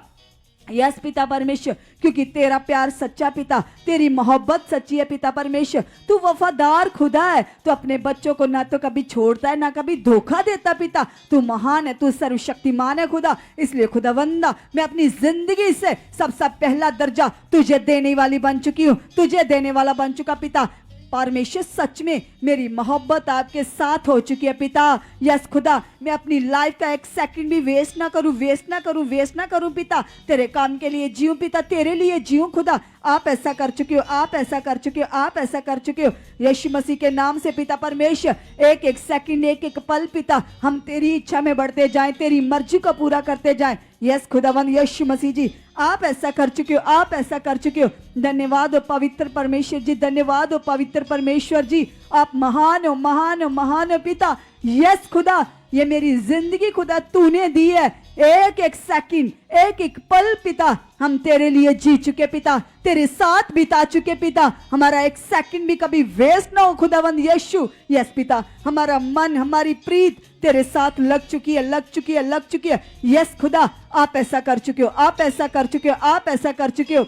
यस पिता परमेश्वर, क्योंकि तेरा प्यार सच्चा पिता, तेरी मोहब्बत सच्ची है पिता परमेश्वर। तू वफादार खुदा है, तू अपने बच्चों को ना तो कभी छोड़ता है, ना कभी धोखा देता पिता। तू महान है, तू सर्वशक्तिमान है खुदा। इसलिए खुदावंदा, मैं अपनी जिंदगी से सबसे पहला दर्जा तुझे देने वाली बन चुकी हूँ, तुझे देने वाला बन चुका पिता परमेश्वर। सच में मेरी मोहब्बत आपके साथ हो चुकी है पिता। यस खुदा, मैं अपनी लाइफ का एक सेकंड भी वेस्ट ना करूं, वेस्ट ना करूं, वेस्ट ना करूं पिता। तेरे काम के लिए जीऊं पिता, तेरे लिए जीऊं खुदा। आप ऐसा कर चुके हो, आप ऐसा कर चुके हो, आप ऐसा कर चुके हो। यीशु मसीह के नाम से पिता परमेश्वर, एक एक सेकंड, एक एक पल पिता, हम तेरी इच्छा में बढ़ते जाएं, तेरी मर्जी को पूरा करते जाएं। यस खुदावंद यीशु मसीह जी, आप ऐसा कर चुके हो, आप ऐसा कर चुके हो। धन्यवाद हो पवित्र परमेश्वर जी, धन्यवाद हो पवित्र परमेश्वर जी। आप महान हो, महान हो, महान हो पिता। यस खुदा, ये मेरी जिंदगी खुदा तूने दी है। एक एक सेकंड, एक एक पल पिता, हम तेरे लिए जी चुके पिता, तेरे साथ बिता चुके पिता। हमारा एक सेकंड भी कभी वेस्ट ना हो खुदावंद यीशु। यस पिता, हमारा मन, हमारी प्रीत तेरे साथ लग चुकी है, लग चुकी है, लग चुकी है। यस खुदा, आप ऐसा कर चुके हो, आप ऐसा कर चुके हो, आप ऐसा कर चुके हो।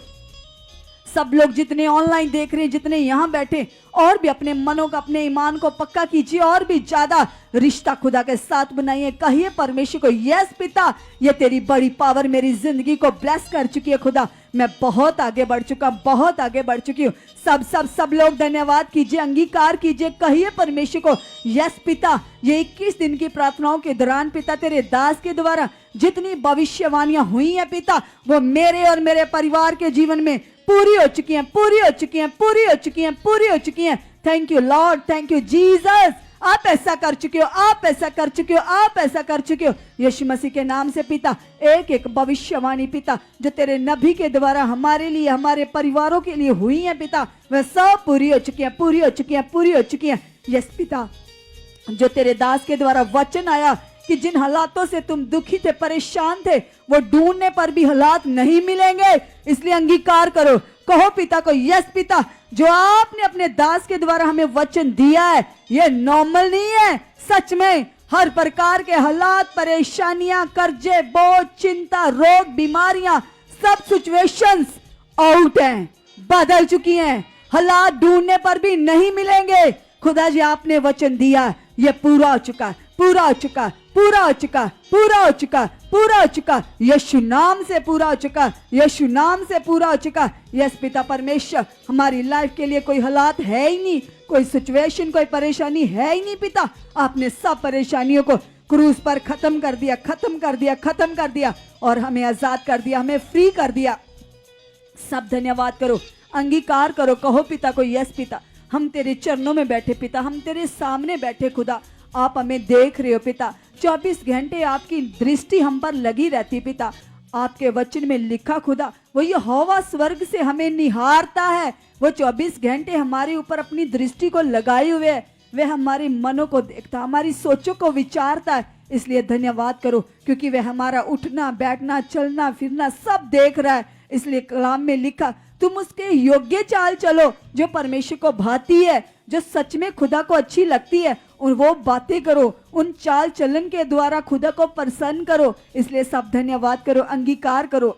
सब लोग जितने ऑनलाइन देख रहे हैं, जितने यहाँ बैठे, और भी अपने मनों का, अपने ईमान को पक्का कीजिए, और भी ज्यादा रिश्ता खुदा के साथ बनाइए। कहिए परमेश्वर को, यस पिता, ये तेरी बड़ी पावर मेरी जिंदगी को ब्लेस कर चुकी है खुदा। मैं बहुत आगे बढ़ चुका, बहुत आगे बढ़ चुकी हूँ। सब लोग धन्यवाद कीजिए, अंगीकार कीजिए, कहिए परमेश्वर को, यस पिता, ये 21 दिन की प्रार्थनाओं के दौरान पिता, तेरे दास के द्वारा जितनी भविष्यवाणियां हुई हैं पिता, वो मेरे और मेरे परिवार के जीवन में पूरी हो चुकी हैं, पूरी हो चुकी हैं, पूरी हो चुकी हैं, पूरी हो चुकी हैं। Thank you Lord, thank you Jesus. आप ऐसा कर चुके हो, आप ऐसा कर चुके हो, आप ऐसा कर चुके हो। यीशु मसीह के नाम से पिता, एक एक भविष्यवाणी पिता, जो तेरे नबी के द्वारा हमारे लिए, हमारे परिवारों के लिए हुई है पिता, वह सब पूरी हो चुकी हैं, पूरी हो चुकी हैं, पूरी हो चुकी हैं। यस पिता, जो तेरे दास के द्वारा वचन आया कि जिन हालातों से तुम दुखी थे, परेशान थे, वो ढूंढने पर भी हालात नहीं मिलेंगे। इसलिए अंगीकार करो, कहो पिता को, यस पिता, जो आपने अपने दास के द्वारा हमें वचन दिया है, ये नॉर्मल नहीं है। सच में हर प्रकार के हालात, परेशानियां, कर्जे, बोझ, चिंता, रोग, बीमारियां, सब सिचुएशंस आउट हैं, बदल चुकी हैं। हालात ढूंढने पर भी नहीं मिलेंगे। खुदा जी, आपने वचन दिया, ये पूरा हो चुका है, पूरा हो चुका, पूरा हो चुका, पूरा हो चुका, पूरा हो चुका, यीशु नाम से पूरा हो चुका, यीशु नाम से पूरा हो चुका। यस पिता परमेश्वर, हमारी लाइफ के लिए कोई हालात है ही नहीं, कोई सिचुएशन, कोई परेशानी है ही नहीं पिता। आपने सब परेशानियों को क्रूस पर खत्म कर दिया, खत्म कर दिया, खत्म कर दिया और हमें आजाद कर दिया, हमें फ्री कर दिया। सब धन्यवाद करो, अंगीकार करो, कहो पिता को यस पिता, हम तेरे चरणों में बैठे पिता, हम तेरे सामने बैठे खुदा, आप हमें देख रहे हो पिता। 24 घंटे आपकी दृष्टि हम पर लगी रहती पिता। आपके वचन में लिखा खुदा, वो यहोवा स्वर्ग से हमें निहारता है, वो 24 घंटे हमारे ऊपर अपनी दृष्टि को लगाए हुए है, वह हमारे मनों को देखता, हमारी सोचों को विचारता है। इसलिए धन्यवाद करो क्योंकि वह हमारा उठना बैठना चलना फिरना सब देख रहा है। इसलिए कलाम में लिखा, तुम उसके योग्य चाल चलो जो परमेश्वर को भाती है, जो सच में खुदा को अच्छी लगती है, और वो बातें करो, उन चाल चलन के द्वारा खुदा को प्रसन्न करो। इसलिए सब धन्यवाद करो, अंगीकार करो,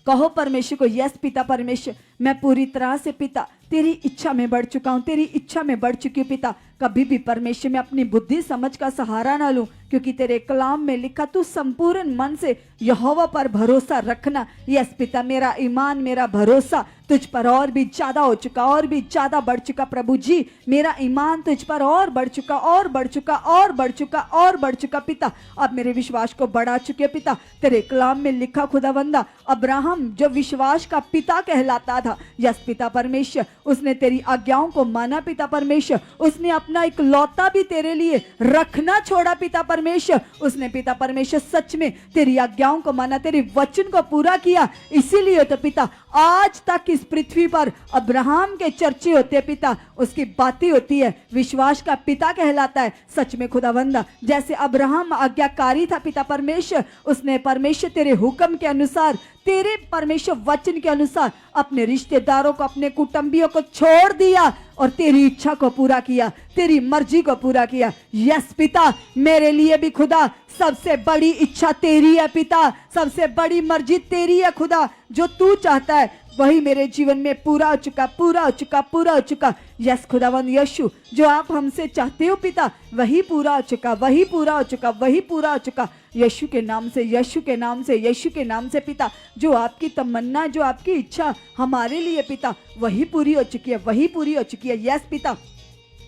कहो परमेश्वर को यस पिता परमेश्वर, मैं पूरी तरह से पिता तेरी इच्छा में बढ़ चुका हूँ, तेरी इच्छा में बढ़ चुकी हूँ पिता। कभी भी परमेश्वर में अपनी बुद्धि समझ का सहारा ना लूं, क्योंकि तेरे कलाम में लिखा, तू संपूर्ण मन से यहोवा पर भरोसा रखना। यस पिता, मेरा ईमान, मेरा भरोसा तुझ पर और भी ज्यादा हो चुका, और भी ज्यादा बढ़ चुका प्रभु जी। मेरा ईमान तुझ पर और बढ़ चुका, और बढ़ चुका, और बढ़ चुका, और बढ़ चुका पिता। अब मेरे विश्वास को बढ़ा चुके पिता। तेरे कलाम में लिखा खुदावंदा, अब्राहम जो विश्वास का पिता कहलाता था, यस पिता परमेश्वर, उसने तेरी आज्ञाओं को माना पिता परमेश्वर। उसने अपना इकलौता भी तेरे लिए रखना छोड़ा पिता परमेश्वर। उसने पिता परमेश्वर सच में तेरी आज्ञाओं को माना, तेरे वचन को पूरा किया। इसीलिए तो पिता आज तक इस पृथ्वी पर अब्राहम के चर्चे होते पिता, उसकी बातें होती है, विश्वास का पिता कहलाता है। सच में खुदावंदा, जैसे अब्राहम आज्ञाकारी था पिता परमेश्वर, उसने परमेश्वर तेरे हुक्म के अनुसार, तेरे परमेश्वर वचन के अनुसार अपने रिश्तेदारों को, अपने कुटुंबियों को छोड़ दिया और तेरी इच्छा को पूरा किया, तेरी मर्जी को पूरा किया। यस पिता, मेरे लिए भी खुदा सबसे बड़ी इच्छा तेरी है पिता, सबसे बड़ी मर्जी तेरी है खुदा। जो तू चाहता है वही मेरे जीवन में पूरा हो चुका, पूरा हो चुका, पूरा हो चुका। यस खुदावंद यीशु, जो आप हमसे चाहते हो पिता वही पूरा हो चुका, वही पूरा हो चुका, वही पूरा हो चुका। यीशु के नाम से, यीशु के नाम से, यीशु के नाम से पिता, जो आपकी तमन्ना, जो आपकी इच्छा हमारे लिए पिता वही पूरी हो चुकी है, वही पूरी हो चुकी है। यस पिता,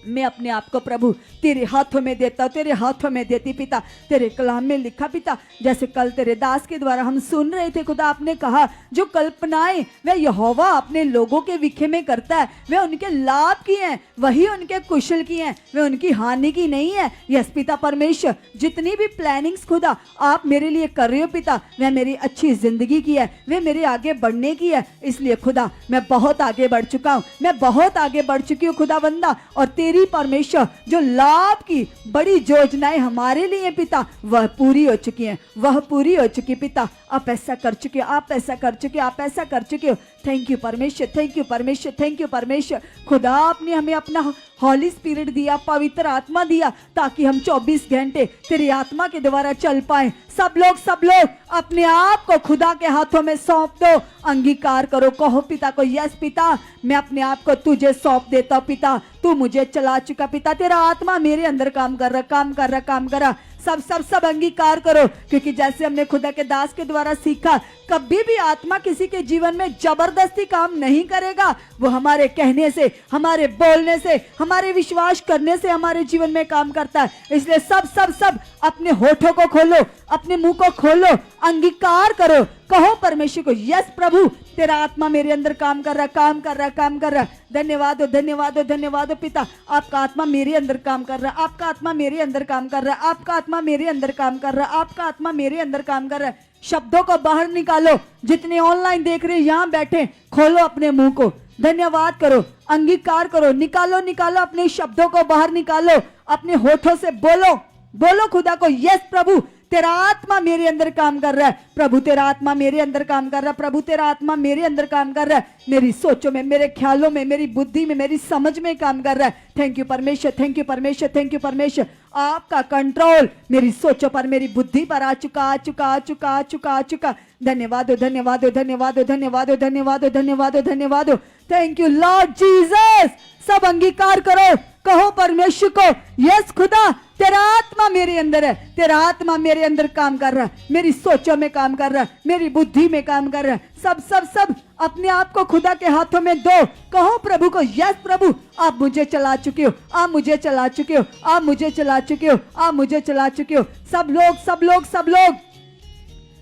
मैं अपने आप को प्रभु तेरे हाथों में देता हूँ, तेरे हाथों में देती पिता। तेरे कलाम में लिखा पिता, जैसे कल तेरे दास के द्वारा हम सुन रहे थे खुदा, आपने कहा जो कल्पनाएं वह यहोवा अपने लोगों के विखे में करता है, वे उनके लाभ की हैं, वही उनके कुशल की हैं, वे उनकी हानि की नहीं है। यस पिता परमेश्वर, जितनी भी प्लानिंग्स खुदा आप मेरे लिए कर रहे हो पिता, वह मेरी अच्छी जिंदगी की है, वे मेरे आगे बढ़ने की है। इसलिए खुदा मैं बहुत आगे बढ़ चुका हूँ, मैं बहुत आगे बढ़ चुकी हूँ खुदावंदा। और तेरी परमेश्वर जो लाभ की बड़ी योजनाएं हमारे लिए पिता वह पूरी हो चुकी हैं, वह पूरी हो चुकी पिता। आप ऐसा कर चुके हो, आप ऐसा कर चुके हो, आप ऐसा कर चुके हो। थैंक यू परमेश्वर, थैंक यू परमेश्वर, थैंक यू परमेश्वर। खुदा आपने हमें अपना हॉली स्पिरिट दिया, पवित्र आत्मा दिया, ताकि हम 24 घंटे तेरी आत्मा के द्वारा चल पाए। सब लोग अपने आप को खुदा के हाथों में सौंप दो, अंगीकार करो, कहो पिता को यस पिता, मैं अपने आप को तुझे सौंप देता हूं पिता, तू मुझे चला चुका पिता, तेरा आत्मा मेरे अंदर काम कर रहा, काम कर रहा, काम कर रहा। सब सब सब अंगीकार करो, क्योंकि जैसे हमने खुदा के दास के द्वारा सीखा, कभी भी आत्मा किसी के जीवन में जबरदस्ती काम नहीं करेगा। वो हमारे कहने से, हमारे बोलने से, हमारे विश्वास करने से हमारे जीवन में काम करता है। इसलिए सब सब सब अपने होठों को खोलो, अपने मुंह को खोलो, अंगीकार करो, कहो परमेश्वर को यस प्रभु, तेरा आत्मा मेरे अंदर काम कर रहा, काम कर रहा, काम कर रहा। धन्यवाद हो, धन्यवाद हो, धन्यवाद हो पिता, आपका आत्मा मेरे अंदर काम कर रहा, आपका आत्मा मेरे अंदर काम कर रहा, आपका आत्मा मेरे अंदर काम कर रहा, आपका आत्मा मेरे अंदर काम कर रहा है। शब्दों को बाहर निकालो, जितने ऑनलाइन देख रहे हैं यहाँ बैठे, खोलो अपने मुंह को, धन्यवाद करो, अंगीकार करो, निकालो निकालो अपने शब्दों को बाहर निकालो, अपने होठों से बोलो, बोलो खुदा को यस प्रभु, तेरा आत्मा मेरे अंदर काम कर रहा है प्रभु, तेरा आत्मा मेरे अंदर काम कर रहा है प्रभु, तेरा आत्मा मेरे अंदर काम कर रहा है, मेरी सोचों में, मेरे ख्यालों में, मेरी बुद्धि में, मेरी समझ में काम कर रहा है। थैंक यू परमेश्वर, थैंक यू परमेश्वर, थैंक यू परमेश्वर। आपका कंट्रोल मेरी सोचों पर, मेरी बुद्धि पर आ चुका, आ चुका, आ चुका, आ चुका, आ चुका। धन्यवाद हो, धन्यवाद हो, धन्यवाद हो, धन्यवाद हो, धन्यवाद हो, धन्यवाद हो, धन्यवाद हो। Thank you Lord Jesus. सब अंगीकार करो, कहो परमेश्वर को यस खुदा, तेरा आत्मा मेरे अंदर है, तेरा आत्मा मेरे अंदर काम कर रहा है, मेरी सोचों में काम कर रहा है, मेरी बुद्धि में काम कर रहा है। सब सब सब अपने आप को खुदा के हाथों में दो। कहो प्रभु को, यस प्रभु, आप मुझे चला चुके हो, आप मुझे चला चुके हो, आप मुझे चला चुके हो, आप मुझे चला चुके हो। सब लोग सब लोग सब लोग,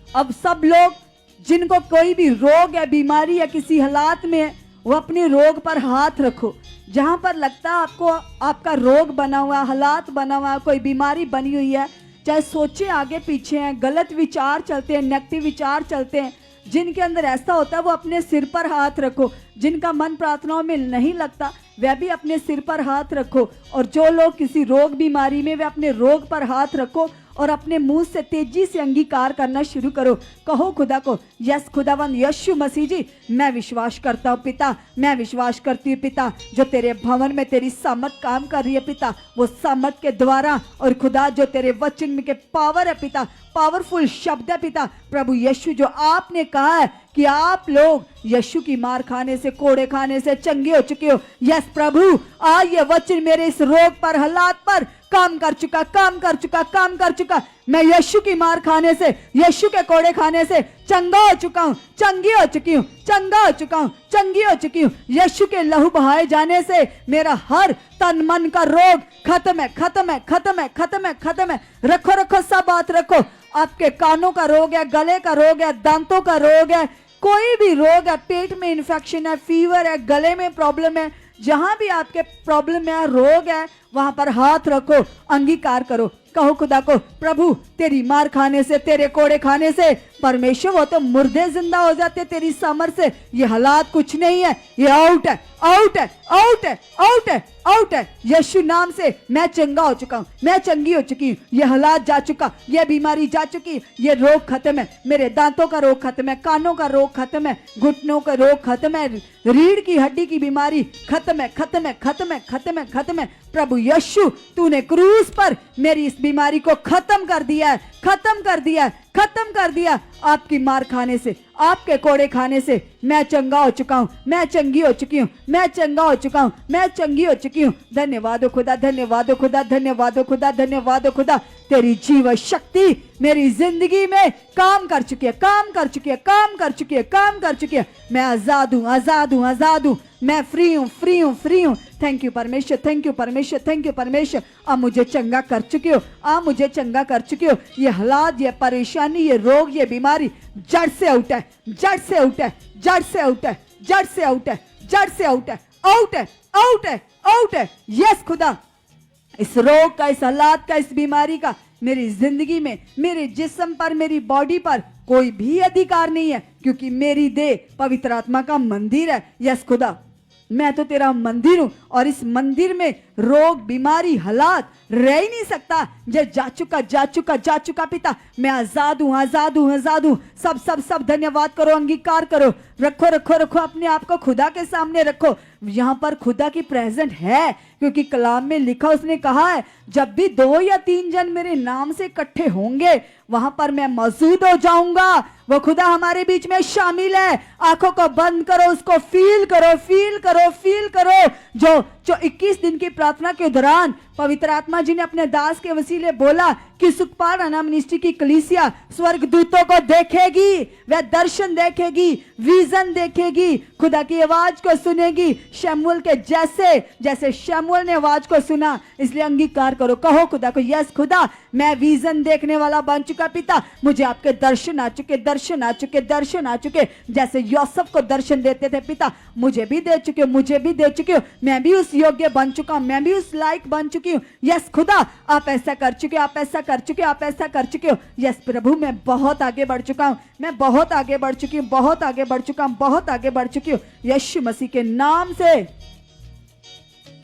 अब सब लोग जिनको कोई भी रोग या बीमारी या किसी हालात में है, वो अपने रोग पर हाथ रखो। जहां पर लगता है आपको आपका रोग बना हुआ, हालात बना हुआ, कोई बीमारी बनी हुई है, चाहे सोचे आगे पीछे हैं, गलत विचार चलते हैं, नेगेटिव विचार चलते हैं, जिनके अंदर ऐसा होता है वो अपने सिर पर हाथ रखो। जिनका मन प्रार्थनाओं में नहीं लगता वह भी अपने सिर पर हाथ रखो। और जो लोग किसी रोग बीमारी में, वे अपने रोग पर हाथ रखो और अपने मुंह से तेजी से अंगीकार करना शुरू करो। कहो खुदा को, यस खुदावन यीशु मसीह जी, मैं विश्वास करता हूँ पिता, मैं विश्वास करती हूँ पिता, जो तेरे भवन में तेरी सामर्थ काम कर रही है पिता, वो सामर्थ के द्वारा, और खुदा जो तेरे वचन में के पावर है पिता, पावरफुल शब्द है पिता, प्रभु यीशु, जो आपने कहा है कि आप लोग यीशु की मार खाने से, कोड़े खाने से चंगे हो चुके हो। यस प्रभु, आज ये वचन मेरे इस रोग पर, हालात पर काम कर चुका, काम कर चुका, काम कर चुका। मैं यीशु की मार खाने से, यीशु के कोड़े खाने से चंगा हो चुका हूँ, चंगी हो चुकी हूँ, चंगा हो चुका हूँ, चंगी हो चुकी हूँ। यीशु के लहू बहाए जाने से मेरा हर तन मन का रोग खत्म है, खत्म है, खत्म है, खत्म है, खत्म है। रखो रखो, सब बात रखो। आपके कानों का रोग है, गले का रोग है, दांतों का रोग है, कोई भी रोग है, पेट में इन्फेक्शन है, फीवर है, गले में प्रॉब्लम है, जहां भी आपके प्रॉब्लम है, रोग है, वहां पर हाथ रखो, अंगीकार करो। कहो खुदा को, प्रभु तेरी मार खाने से, तेरे कोड़े खाने से परमेश्वर, वो तो मुर्दे जिंदा हो जाते तेरी सामर्थ से। ये हालात कुछ नहीं है, ये आउट है, आउट है, आउट है, आउट है, आउट है। यीशु नाम से मैं चंगा हो चुका हूँ, मैं चंगी हो चुकी हूँ। ये हालात जा चुका, ये बीमारी जा चुकी, ये रोग खत्म है, मेरे दांतों का रोग खत्म है, कानों का रोग खत्म है, घुटनों का रोग खत्म है, रीढ़ की हड्डी की बीमारी खत्म है, खत्म है, खत्म है, खत्म है, खत्म है। प्रभु यीशु, तूने क्रूस पर मेरी इस बीमारी को खत्म कर दिया है, खत्म कर दिया, खत्म कर दिया। आपकी मार खाने से, आपके कोड़े खाने से मैं चंगा हो चुका हूँ, मैं चंगी हो चुकी हूँ, मैं चंगा हो चुका हूँ, मैं चंगी हो चुकी हूँ। धन्यवाद हो खुदा, धन्यवाद हो खुदा, धन्यवाद हो खुदा, धन्यवाद हो खुदा। तेरी जीवन शक्ति मेरी जिंदगी में काम कर चुकी है, काम कर चुकी है, काम कर चुकी है, काम कर चुकी है। मैं आजाद हूँ, आजाद हूँ, आजाद हूँ, मैं फ्री हूँ, फ्री हूँ, फ्री हूँ। थैंक यू परमेश्वर, थैंक यू परमेश्वर, थैंक यू परमेश्वर। आप मुझे चंगा कर चुके हो, आप मुझे चंगा कर चुके हो। ये हालात, ये परेशानी, ये रोग, ये बीमारी जड़ से आउट है, जड़ से आउट है, जड़ से आउट है, जड़ से आउट है, जड़ से आउट है, आउट है, आउट है, आउट है। यस खुदा, इस रोग का, इस हालात का, इस बीमारी का मेरी जिंदगी में, मेरे जिस्म पर, मेरी बॉडी पर कोई भी अधिकार नहीं है, क्योंकि मेरी देह पवित्र आत्मा का मंदिर है। यस खुदा, मैं तो तेरा मंदिर हूं, और इस मंदिर में रोग, बीमारी, हालात रह ही नहीं सकता। ये जा चुका, जा चुका, जा चुका पिता। मैं आजाद हूं, आजाद हूं, आजाद हूं। सब सब सब धन्यवाद करो, अंगीकार करो, रखो रखो रखो, अपने आप को खुदा के सामने रखो। यहाँ पर खुदा की प्रेजेंट है, क्योंकि कलाम में लिखा, उसने कहा है, जब भी 2 या 3 जन मेरे नाम से इकट्ठे होंगे, वहां पर मैं मौजूद हो जाऊंगा। वो खुदा हमारे बीच में शामिल है। आंखों को बंद करो, उसको फील करो, फील करो, फील करो। जो 21 दिन की प्रार्थना के दौरान पवित्र आत्मा जी ने अपने दास के वसीले बोला कि सुखपाल राणा मिनिस्ट्री की कलीसिया स्वर्गदूतों को देखेगी, वह दर्शन देखेगी, विजन देखेगी, खुदा की आवाज को सुनेगी, शमूएल के जैसे, जैसे शमूएल ने आवाज को सुना। इसलिए अंगीकार करो, कहो खुदा को, यस खुदा, मैं विजन देखने वाला बन चुका पिता। मुझे आपके दर्शन आ चुके, दर्शन आ चुके, दर्शन आ चुके। जैसे यूसुफ को दर्शन देते थे पिता, मुझे भी दे चुके हो, मुझे भी दे चुके हो। मैं भी उस योग्य बन चुका हूं, मैं भी उस लायक बन चुकी हूँ। यस खुदा, आप ऐसा कर चुके, आप ऐसा कर चुके, आप ऐसा कर चुके हो। यस प्रभु, मैं बहुत आगे बढ़ चुका हूँ, मैं बहुत आगे बढ़ चुकी हूँ, बहुत आगे बढ़ चुका हूँ, बहुत आगे बढ़ चुकी हूँ। यीशु मसीह के नाम से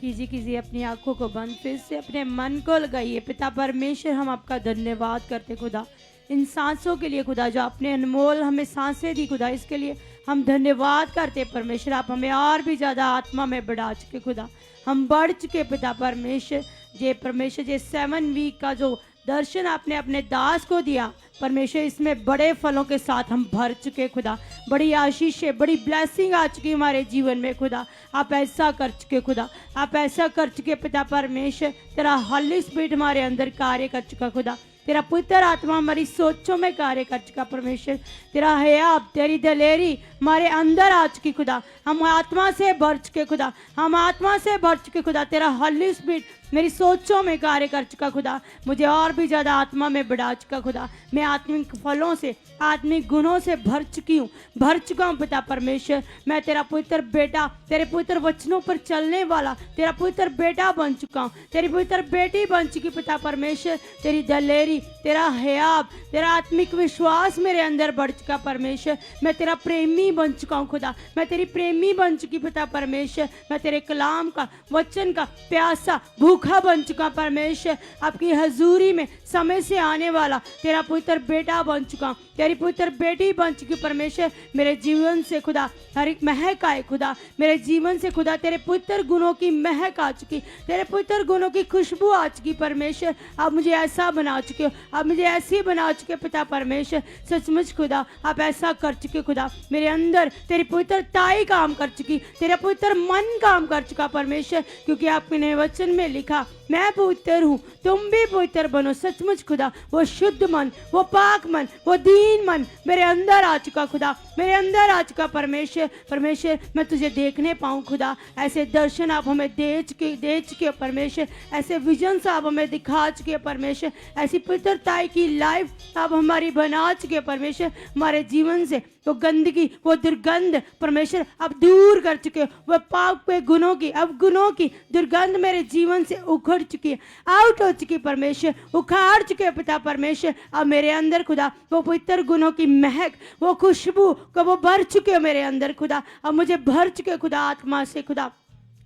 कीजिए, कीजिए अपनी आंखों को बंद, फिर से अपने मन को लगाइए। पिता परमेश्वर, हम आपका धन्यवाद करते खुदा, इन सांसों के लिए खुदा, जो आपने अनमोल हमें सांसें दी खुदा, इसके लिए हम धन्यवाद करते परमेश्वर। आप हमें और भी ज़्यादा आत्मा में बढ़ा चुके खुदा, हम बढ़ चुके पिता परमेश्वर। जे परमेश्वर, जे 7 वीक का जो दर्शन आपने अपने दास को दिया परमेश्वर इसमें बड़े फलों के साथ हम भर चुके खुदा, बड़ी आशीष, बड़ी ब्लेसिंग आ चुकी हमारे जीवन में खुदा। आप ऐसा कर चुके खुदा, आप ऐसा कर चुके पिता परमेश्वर। तेरा हॉली स्पिरिट हमारे अंदर कार्य कर चुका खुदा, तेरा पुत्र आत्मा हमारी सोचों में कार्य कर चुका परमेश्वर। तेरा हयाब, तेरी दलेरी हमारे अंदर आ चुकी खुदा। हम आत्मा से भर चुके खुदा, हम आत्मा से भर चुके खुदा। तेरा हॉली स्पिरिट मेरी सोचों में कार्य कर चुका खुदा, मुझे और भी ज़्यादा आत्मा में बढ़ा चुका खुदा। मैं आत्मिक फलों से, आत्मिक गुणों से भर चुकी हूँ, भर चुका हूँ पिता परमेश्वर। मैं तेरा पुत्र बेटा, तेरे पुत्र वचनों पर चलने वाला तेरा पुत्र बेटा बन चुका हूँ, तेरी पुत्र बेटी बन चुकी पिता परमेश्वर। तेरी दलेरी, तेरा हयाब, तेरा आत्मिक विश्वास मेरे अंदर बढ़ चुका परमेश्वर। मैं तेरा प्रेमी बन चुका हूँ खुदा, मैं तेरी प्रेमी बन चुकी पिता परमेश्वर। मैं तेरे कलाम का, वचन का प्यासा भूखा बन चुका परमेश्वर। आपकी हजूरी में समय से आने वाला तेरा पुत्र बेटा बन चुका हूँ, तेरी पुत्र बेटी बन चुकी परमेश्वर। मेरे जीवन से खुदा हर एक महक आए खुदा, मेरे जीवन से खुदा तेरे पुत्र गुणों की महक आ चुकी, तेरे पुत्र गुणों की खुशबू आ चुकी परमेश्वर। आप मुझे ऐसा बना चुके हो, आप मुझे ऐसी बना चुके पिता परमेश्वर। सचमुच खुदा आप ऐसा कर चुके खुदा, मेरे अंदर तेरी पवित्रताई काम कर चुकी, तेरा पवित्र मन काम कर चुका परमेश्वर। क्योंकि आपने वचन में लिखा मैं पवित्र हूँ, तुम भी पवित्र बनो। सचमुच खुदा वो शुद्ध मन, वो पाक मन, वो दीन मन मेरे अंदर आ चुका खुदा, मेरे अंदर आ चुका परमेश्वर। परमेश्वर मैं तुझे देखने पाऊँ खुदा, ऐसे दर्शन आप हमें दे चुके हो परमेश्वर, ऐसे विजन आप हमें दिखा चुके हो परमेश्वर, ऐसी पवित्रताई की लाइफ आप हमारी बना चुके हो परमेश्वर। हमारे जीवन से वो गंदगी, वो दुर्गंध परमेश्वर आप दूर कर चुके हो। वह पाप के गुनों की, अब गुनों की दुर्गंध मेरे जीवन से उखड़ चुकी है, आउट हो चुकी परमेश्वर, उखाड़ चुके हो पिता परमेश्वर। अब मेरे अंदर खुदा वो पवित्र गुनों की महक, वो खुशबू को वो भर चुके हो मेरे अंदर खुदा। अब मुझे भर चुके खुदा आत्मा से खुदा,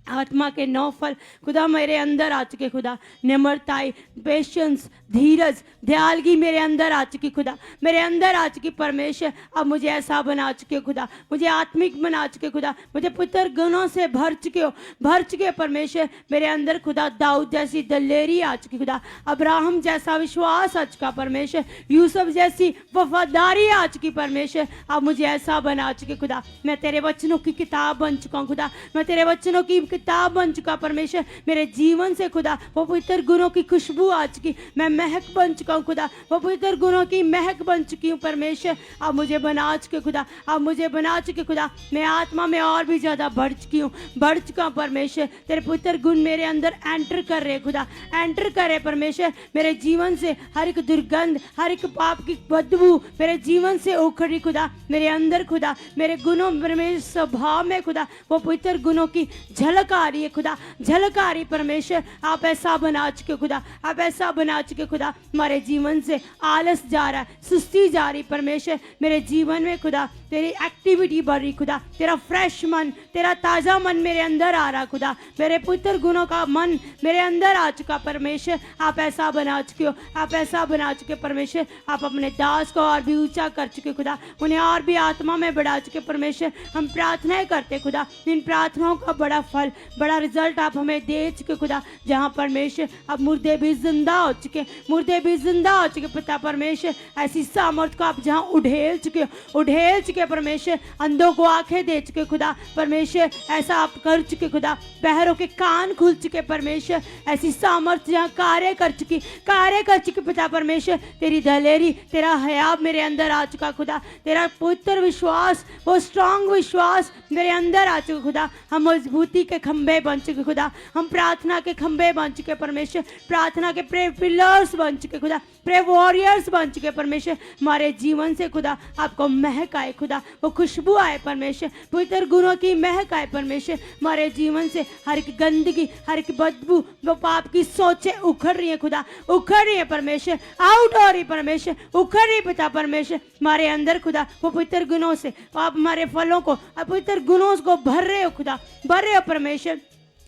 आत्मा के 9 फल खुदा मेरे अंदर आ चुके खुदा। निम्रताई, पेशेंस, धीरज, दयालगी मेरे अंदर आ चुकी खुदा, मेरे अंदर आ चुकी परमेश्वर। अब मुझे ऐसा बना चुके खुदा, मुझे आत्मिक बना चुके खुदा, मुझे पुत्र गुणों से भर चुके हो, भर चुके परमेश्वर। मेरे अंदर खुदा दाऊद जैसी दलेरी आ चुकी खुदा, अब्राहम जैसा विश्वास आ चुका परमेश्वर, यूसुफ जैसी वफादारी आ चुकी परमेश्वर। अब मुझे ऐसा बना चुके खुदा, मैं तेरे वचनों की किताब बन चुका हूँ खुदा, मैं तेरे वचनों की किताब बन चुका परमेश्वर। मेरे जीवन से खुदा वो पवित्र गुणों की खुशबू आ चुकी, मैं महक बन चुका हूँ खुदा, वो पवित्र गुणों की महक बन चुकी हूँ परमेश्वर। आप मुझे बना चुके खुदा, आप मुझे बना चुके खुदा, मैं आत्मा में और भी ज़्यादा बढ़ चुकी हूँ, बढ़ चुका हूँ परमेश्वर। तेरे पवित्र गुण मेरे अंदर एंटर कर रहे खुदा, एंटर कर रहे परमेश्वर। मेरे जीवन से हर एक दुर्गंध, हर एक पाप की बदबू मेरे जीवन से उखड़ी खुदा, मेरे अंदर खुदा, मेरे गुणों, मेरे स्वभाव में खुदा वो पवित्र गुणों की झलक आ रही है खुदा, झलक आ रही परमेश्वर। आप ऐसा बना चुके खुदा, आप ऐसा बना चुके खुदा। हमारे जीवन से आलस जा रहा है, सुस्ती जा रही परमेश्वर। मेरे जीवन में खुदा तेरी एक्टिविटी बढ़ रही खुदा, तेरा फ्रेश मन, तेरा ताज़ा मन मेरे अंदर आ रहा खुदा, मेरे पुत्र गुणों का मन मेरे अंदर आ चुका परमेश्वर। आप ऐसा बना चुके हो, आप ऐसा बना चुके परमेश्वर। आप अपने दास को और भी ऊंचा कर चुके खुदा, उन्हें और भी आत्मा में बढ़ा चुके परमेश्वर। हम प्रार्थनाएं करते खुदा, इन प्रार्थनाओं का बड़ा फल, बड़ा रिजल्ट आप हमें दे चुके खुदा। जहाँ परमेश्वर अब मुर्दे भी जिंदा हो चुके, मुर्दे भी जिंदा हो चुके पिता परमेश्वर। ऐसी सामर्थ को आप जहाँ उड़ेल चुके, उड़ेल चुके परमेश्वर। अंधों को आंखें दे चुके खुदा परमेश्वर, ऐसा आप कर चुके खुदा। बहरों के कान खुल चुके परमेश्वर, ऐसी सामर्थ जहाँ कार्य कर चुकी, कार्य कर चुके पिता परमेश्वर। तेरी दलेरी, तेरा हयाब मेरे अंदर आ चुका खुदा, तेरा पुत्र विश्वास, वो स्ट्रांग विश्वास मेरे अंदर आ चुका खुदा। हम मजबूती के खंबे बन चुके खुदा, हम प्रार्थना के खंबे बन चुके परमेश्वर, प्रार्थना के प्रे पिलर्स बन चुके खुदा, प्रे वॉरियर्स बन चुके परमेश्वर। हमारे जीवन से खुदा आपको महक आए खुदा, वो खुशबू आए परमेश्वर, पवित्र गुणों की महक आए परमेश्वर। हमारे जीवन से हर एक गंदगी, हर एक बदबू, वो पाप की सोचें उखड़ रही है खुदा, उखड़ रही है परमेश्वर, आउट हो रही परमेश्वर, उखड़ रही पिता परमेश्वर। हमारे अंदर खुदा वो पवित्र गुणों से आप हमारे फलों को, पवित्र गुणों को भर रहे हो खुदा, भर रहे हो परमेश्वर।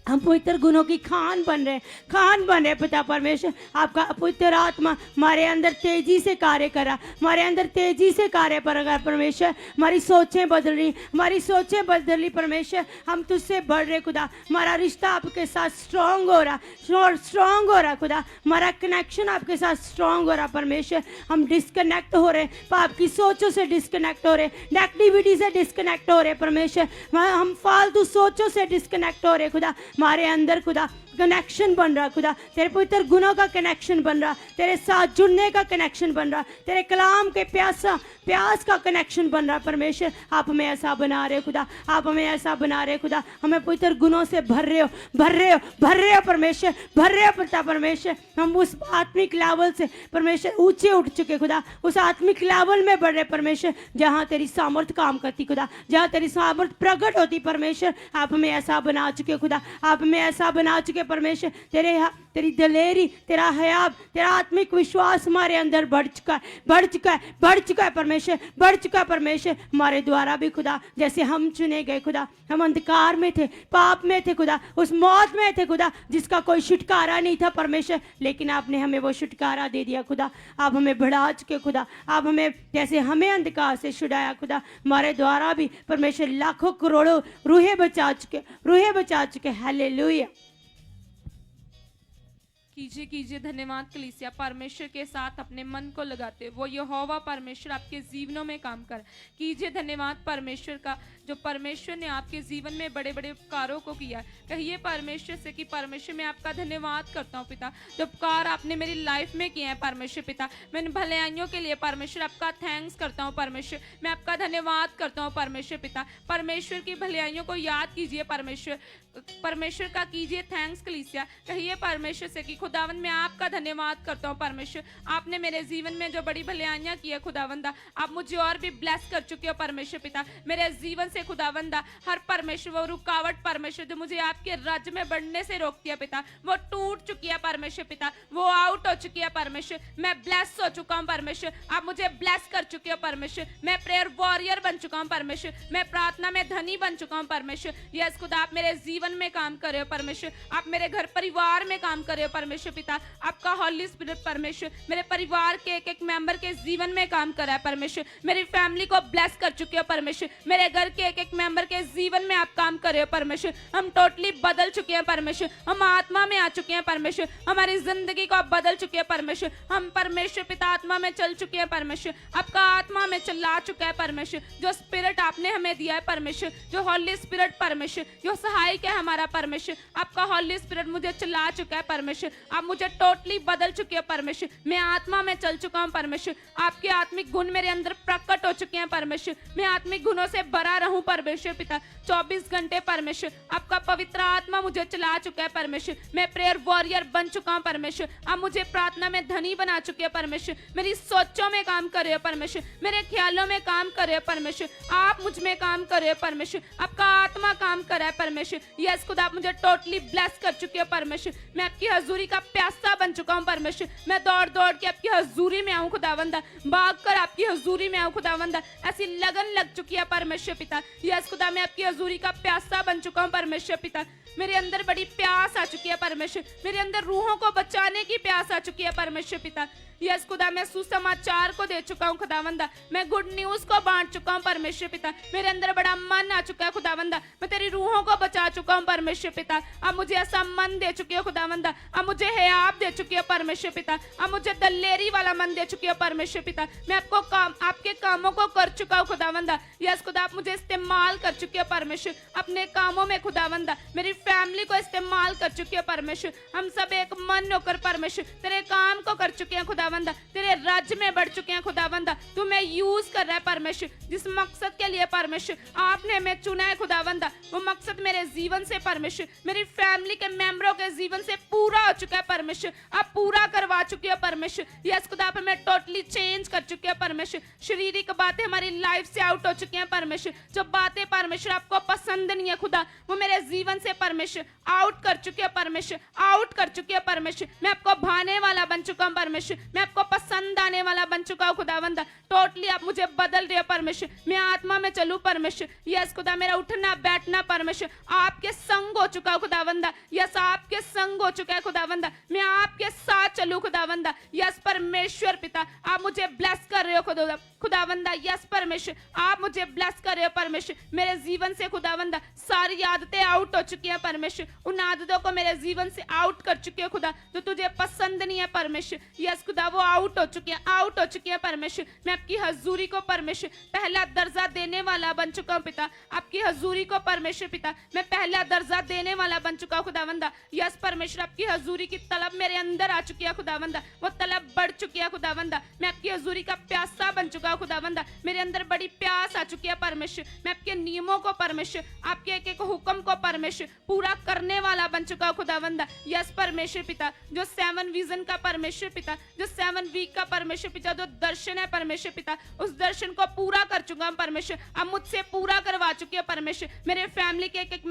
हम पवित्र गुणों की खान बन रहे हैं, खान बन रहे हैं पिता परमेश्वर। आपका पवित्र आत्मा हमारे अंदर तेजी से कार्य कर रहा, हमारे अंदर तेजी से कार्य कर रहा परमेश्वर। हमारी सोचें बदल रही, हमारी सोचें बदल रही परमेश्वर। हम तुझसे बढ़ रहे खुदा, हमारा रिश्ता आपके साथ स्ट्रांग हो रहा, स्ट्रांग हो रहा खुदा। हमारा कनेक्शन आपके साथ स्ट्रांग हो रहा परमेश्वर। हम डिस्कनेक्ट हो रहे, पाप की सोचों से डिस्कनेक्ट हो रहे, नेगेटिविटी से डिस्कनेक्ट हो रहे परमेश्वर। हम फालतू सोचों से डिस्कनेक्ट हो रहे खुदा। हमारे अंदर खुदा कनेक्शन बन रहा खुदा, तेरे पवित्र गुणों का कनेक्शन बन रहा, तेरे साथ जुड़ने का कनेक्शन बन रहा, तेरे कलाम के प्यास का कनेक्शन बन रहा परमेश्वर। आप हमें ऐसा बना रहे हो खुदा, आप हमें ऐसा बना रहे हो खुदा। हमें पवित्र गुणों से भर रहे हो, भर रहे हो, भर रहे हो परमेश्वर, भर रहे हो पिता परमेश्वर। हम उस आत्मिक लेवल से परमेश्वर ऊंचे उठ चुके खुदा, उस आत्मिक लेवल में बढ़ रहे परमेश्वर, जहाँ तेरी सामर्थ काम करती खुदा, जहाँ तेरी सामर्थ प्रकट होती परमेश्वर। आप हमें ऐसा बना चुके खुदा, आप हमें ऐसा बना चुके परमेश्वर। तेरी दलेरी, तेरा हयाब, तेरा आत्मिक विश्वास हमारे अंदर बढ़ चुका है, बढ़ चुका है, बढ़ चुका है परमेश्वर, बढ़ चुका है परमेश्वर। हमारे द्वारा भी खुदा, जैसे हम चुने गए खुदा, हम अंधकार में थे, पाप में थे खुदा, उस मौत में थे खुदा जिसका कोई छुटकारा नहीं था परमेश्वर, लेकिन आपने हमें वो छुटकारा दे दिया खुदा। आप हमें बढ़ा चुके खुदा, आप हमें जैसे हमें अंधकार से छुड़ाया खुदा, हमारे द्वारा भी परमेश्वर लाखों करोड़ों रूहें बचा चुके, रूहें बचा चुके। हालेलुया। कीजिए कीजिए धन्यवाद कलीसिया, परमेश्वर के साथ अपने मन को लगाते, वो यहोवा परमेश्वर आपके जीवनों में काम कर। कीजिए धन्यवाद परमेश्वर का, जो परमेश्वर ने आपके जीवन में बड़े बड़े उपकारों को किया। कहिए परमेश्वर से कि परमेश्वर मैं आपका धन्यवाद करता हूँ पिता, जो उपकार आपने मेरी लाइफ में किए हैं परमेश्वर पिता, मैं इन भलाइयों के लिए परमेश्वर आपका थैंक्स करता हूँ परमेश्वर, मैं आपका धन्यवाद करता हूँ परमेश्वर पिता। परमेश्वर की भलाइयों को याद कीजिए परमेश्वर, परमेश्वर का कीजिए थैंक्स कलीसिया। कहिए परमेश्वर से कि खुदावन मैं आपका धन्यवाद करता हूँ परमेश्वर, आपने मेरे जीवन में जो बड़ी भलाइयाँ की है खुदावंदा, आप मुझे और भी ब्लेस कर चुके हो परमेश्वर पिता। मेरे जीवन से खुदावंदा हर परमेश्वर वो रुकावट परमेश्वर जो मुझे आपके राज्य में बढ़ने से रोकती है पिता, वो टूट चुकी है परमेश्वर पिता, वो आउट हो चुकी है परमेश्वर। मैं ब्लेस हो चुका हूँ परमेश्वर, आप मुझे ब्लेस कर चुके हो परमेश्वर। मैं प्रेयर वॉरियर बन चुका हूँ परमेश्वर, मैं प्रार्थना में धनी बन चुका हूँ परमेश्वर। यस खुदा, आप मेरे जीवन में काम कर रहे हो परमेश्वर, आप मेरे घर परिवार में काम कर रहे हो परमेश्वर पिता। आपका हॉली स्पिरिट परमेश्वर मेरे परिवार के एक एक मेंबर के जीवन में काम कर रहा है परमेश्वर। मेरी फैमिली को ब्लेस कर चुके हो परमेश्वर, मेरे घर के एक एक मेंबर के जीवन में आप काम कर रहे हो परमेश्वर। हम टोटली बदल चुके हैं परमेश्वर, हम आत्मा में आ चुके हैं परमेश्वर, हमारी जिंदगी को आप बदल चुके हैं परमेश्वर। हम परमेश्वर पिता आत्मा में चल चुके हैं परमेश्वर, आपका आत्मा में चला चुका है परमेश्वर। जो स्पिरिट आपने हमें दिया है परमेश्वर, जो हॉली स्पिरिट परमेश्वर, जो सहायक है हमारा परमेश्वर, आपका हॉली स्पिरिट मुझे चला चुका है परमेश्वर। आप मुझे टोटली बदल चुके हैं परमेश्वर, मैं आत्मा में चल चुका हूं परमेश्वर। आपके आत्मिक गुण मेरे अंदर प्रकट हो चुके हैं परमेश्वर, मैं आत्मिक गुणों से भरा रहूं परमेश्वर पिता। 24 घंटे परमेश्वर आपका पवित्र आत्मा मुझे चला चुका है परमेश्वर। मैं प्रेयर वॉरियर बन चुका हूं परमेश्वर, आप मुझे प्रार्थना में धनी बना चुके हैं परमेश्वर। मेरी सोचों में काम कर रहे हो परमेश्वर, मेरे ख्यालों में काम कर रहे हो परमेश्वर, आप मुझ में काम कर रहे हो परमेश्वर, आपका आत्मा काम कर रहा है परमेश्वर। यस खुदा, आप मुझे टोटली ब्लेस कर चुके हो परमेश्वर। मैं आपकी हजूरी का प्यासा बन चुका हूं परमेश्वर, मैं दौड़ दौड़ के आपकी हजूरी में आऊं खुदावंदा, भाग कर आपकी हजूरी में आऊं खुदावंदा, ऐसी लगन लग चुकी है परमेश्वर पिता। यस खुदा, मैं आपकी हजूरी का प्यासा बन चुका हूं परमेश्वर पिता। मेरे अंदर बड़ी प्यास आ चुकी है परमेश्वर, मेरे अंदर रूहों को बचाने की प्यास आ चुकी है परमेश्वर पिता। यस खुदा, मैं सुसमाचार को दे चुका हूँ खुदावंदा, मैं गुड न्यूज को बांट चुका हूँ परमेश्वर पिता। मेरे अंदर बड़ा मन आ चुका है खुदावंदा, मैं तेरी रूहों को बचा चुका हूँ परमेश्वर पिता। अब मुझे ऐसा मन दे चुके हो खुदावंदा, अब मुझे हयाब दे चुके हो परमेश्वर पिता, अब मुझे दलेरी वाला मन दे चुके हो परमेश्वर पिता। मैं आपके कामों को कर चुका हूँ खुदावंदा। यस खुदा, आप मुझे इस्तेमाल कर चुके हो परमेश्वर अपने कामों में खुदावंदा, मेरी फैमिली को इस्तेमाल कर चुके हो परमेश्वर। हम सब एक मन होकर परमेश्वर तेरे काम को कर चुके हैं खुदावंदा, तेरे राज्य में बढ़ चुके हैं खुदावंदा। तू मैं यूज कर रहा है परमेश्वर, जिस मकसद के लिए परमेश्वर आपने हमें चुना है खुदावंदा, वो मकसद मेरे जीवन से परमेश्वर, मेरी फैमिली के मेंबरों के जीवन से पूरा हो चुका है परमेश्वर, आप पूरा करवा चुके हो परमेश्वर। यस खुदा, आप हमें टोटली टोटली चेंज कर चुके हैं परमेश्वर। शारीरिक बातें हमारी लाइफ से आउट हो चुकी हैं परमेश्वर। जो बातें परमेश्वर आपको पसंद नहीं है खुदा, वो मेरे जीवन से परमेश्वर आउट कर चुके हैं परमेश्वर, आउट कर चुके हैं परमेश्वर। मैं आपको भाने वाला बन चुका हूं परमेश्वर, मैं आपको पसंद आने वाला बन चुका हूं खुदावंदा। टोटली आप मुझे बदल रहे हो परमेश्वर। मैं आत्मा में चलूं परमेश्वर। यस खुदा, मेरा उठना बैठना परमेश्वर आपके संग हो चुका है खुदावंदा। यस, आपके संग हो चुका है खुदावंदा। मैं आपके साथ चलूं खुदावंदा। यस परमेश्वर पिता, आप मुझे ब्लेस कर रहे हो खुदावंदा। यस परमेश्वर, आप मुझे ब्लेस कर रहे हो परमेश्वर। मेरे जीवन से खुदावंदा सारी आदतें आउट हो चुकी हैं परमेश्वर। उन आदतों को मेरे जीवन से आउट कर चुके हो खुदा, तो तुझे पसंद नहीं है परमेश्वर। यस खुदा, वो आउट हो चुकी है, आउट हो चुकी है परमेश्वर। मैं आपकी हजूरी को परमेश्वर पहला दर्जा देने वाला बन चुका हूं पिता। आपकी हजूरी को परमेश्वर पिता मैं पहला दर्जा देने वाला बन चुका हूं खुदावंदा। यस परमेश्वर, आपकी हजूरी की तलब मेरे अंदर आ चुकी है खुदावंदा। वो तलब बढ़ चुकी है खुदावंदा। मैं आपकी हजूरी का प्यासा बन चुका हूं खुदावंदा। मेरे अंदर बड़ी प्यास आ चुकी है परमेश्वर। मैं आपके नियमों को परमेश्वर, आपके एक एक हुक्म को परमेश्वर पूरा करने वाला बन चुका हूं खुदावंदा। यस परमेश्वर पिता, जो 7 विजन का परमेश्वर पिता, जो 7 वीक का परमेश्वर पिता, जो दर्शन है परमेश्वर पिता, उस दर्शन को पूरा कर चुका हूं परमेश्वर। अब मुझसे पूरा करवा चुके हैं परमेश्वर। मेरे फैमिली के एक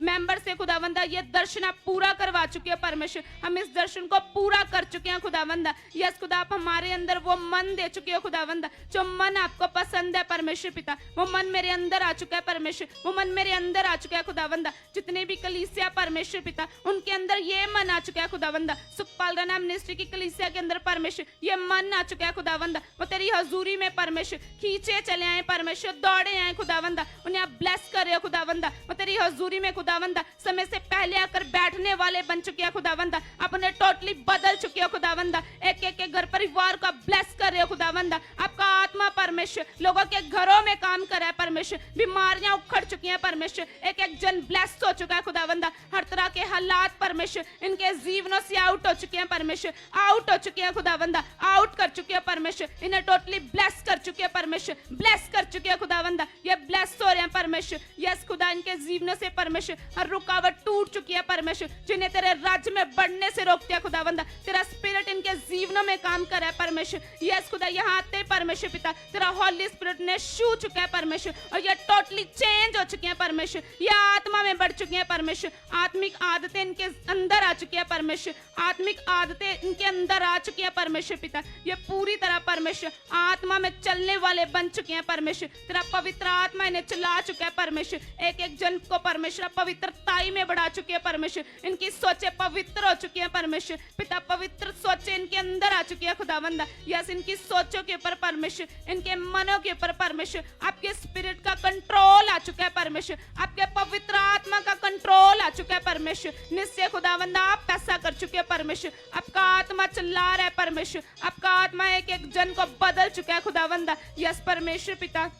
मेंबर से खुदावंदा ये दर्शन आप पूरा करवा चुके हैं परमेश्वर। हम इस दर्शन को पूरा कर चुके हैं खुदावंदा। यस खुदा, आप हमारे अंदर वो मन दे चुके हो खुदावंदा, जो मन आपको पसंद है परमेश्वर पिता। वो मन मेरे अंदर आ चुका है परमेश्वर। वो मन मेरे अंदर आ चुका है खुदावंदा। जितने भी कलीसिया परमेश्वर पिता, उनके अंदर ये मन आ चुका है खुदावंदा। सुखपाल राणा मिनिस्ट्री की कलीसिया के अंदर परमेश्वर ये मन आ चुका है खुदावंदा। वो तेरी हजूरी में परमेश्वर खींचे चले आए परमेश्वर, दौड़े आए खुदावंदा। उन्हें आप ब्लेस कर रहे हो खुदावंदा। वो तेरी हजूरी में खुदावंदा समय से पहले आकर बैठने वाले बन चुके हैं खुदावंदा। आप उन्हें टोटली बदल चुके हो खुदावंदा। एक एक के घर परिवार का ब्लेस कर रहे हो खुदावंदा। आपका आत्मा परमेश्वर लोगों के घरों में काम कर रहा है परमेश्वर। बीमारियां उखड़ चुकी हैं परमेश्वर। एक एक जन ब्लेस हो चुका है खुदावंदा। हर तरह के हालात परमेश्वर इनके जीवनों से आउट हो चुके हैं परमेश्वर, आउट हो चुके हैं खुदावंदा, आउट कर चुके हैं परमेश्वर। इन्हें टोटली ब्लेस कर चुके हैं परमेश्वर, ब्लेस कर चुके हैं खुदावंदा। ये ब्लेस हो रहे हैं परमेश्वर। यस खुदा, इनके जीवनों से परमेश्वर हर रुकावट टूट चुकी है परमेश्वर, जिन्हें तेरे राज्य में बढ़ने से रोकते हैं खुदावंदा। तेरा स्पिरिट इनके जीवनों में काम कर रहा है परमेश्वर। यस खुदा, यहाँ आते परमेश्वर पिता तेरा हॉली स्पिरिट ने छू चुका है परमेश्वर, और ये टोटली चेंज हो चुके हैं परमेश्वर। ये आत्मा में बढ़ चुके हैं परमेश्वर। आत्मिक आदतें इनके अंदर आ चुकी है परमेश्वर। आत्मिक आदतें इनके अंदर आ चुकी है परमेश्वर पिता। ये पूरी तरह परमेश्वर आत्मा में चलने वाले बन चुके हैं परमेश्वर। तेरा पवित्र आत्मा इन्हें चला चुका है परमेश्वर। एक एक जन को परमेश्वर पवित्रताई में बढ़ा चुके हैं परमेश्वर। इनकी सोचें पवित्र हो चुकी हैं परमेश्वर पिता। पवित्र सोचें इनके अंदर आ चुकी है खुदावंदा। यस, इनकी सोचों के ऊपर परमेश्वर, इनके मनों के ऊपर परमेश्वर आपके स्पिरिट का कंट्रोल आ चुका है परमेश्वर। आपके पवित्र आत्मा का कंट्रोल आ चुका है परमेश्वर। निश्चय खुदावंदा आप ऐसा कर चुके हैं परमेश्वर। आपका आत्मा चिल्ला रहा है परमेश्वर। आपका आत्मा एक एक जन को बदल चुका है खुदावंदा। यस परमेश्वर पिता,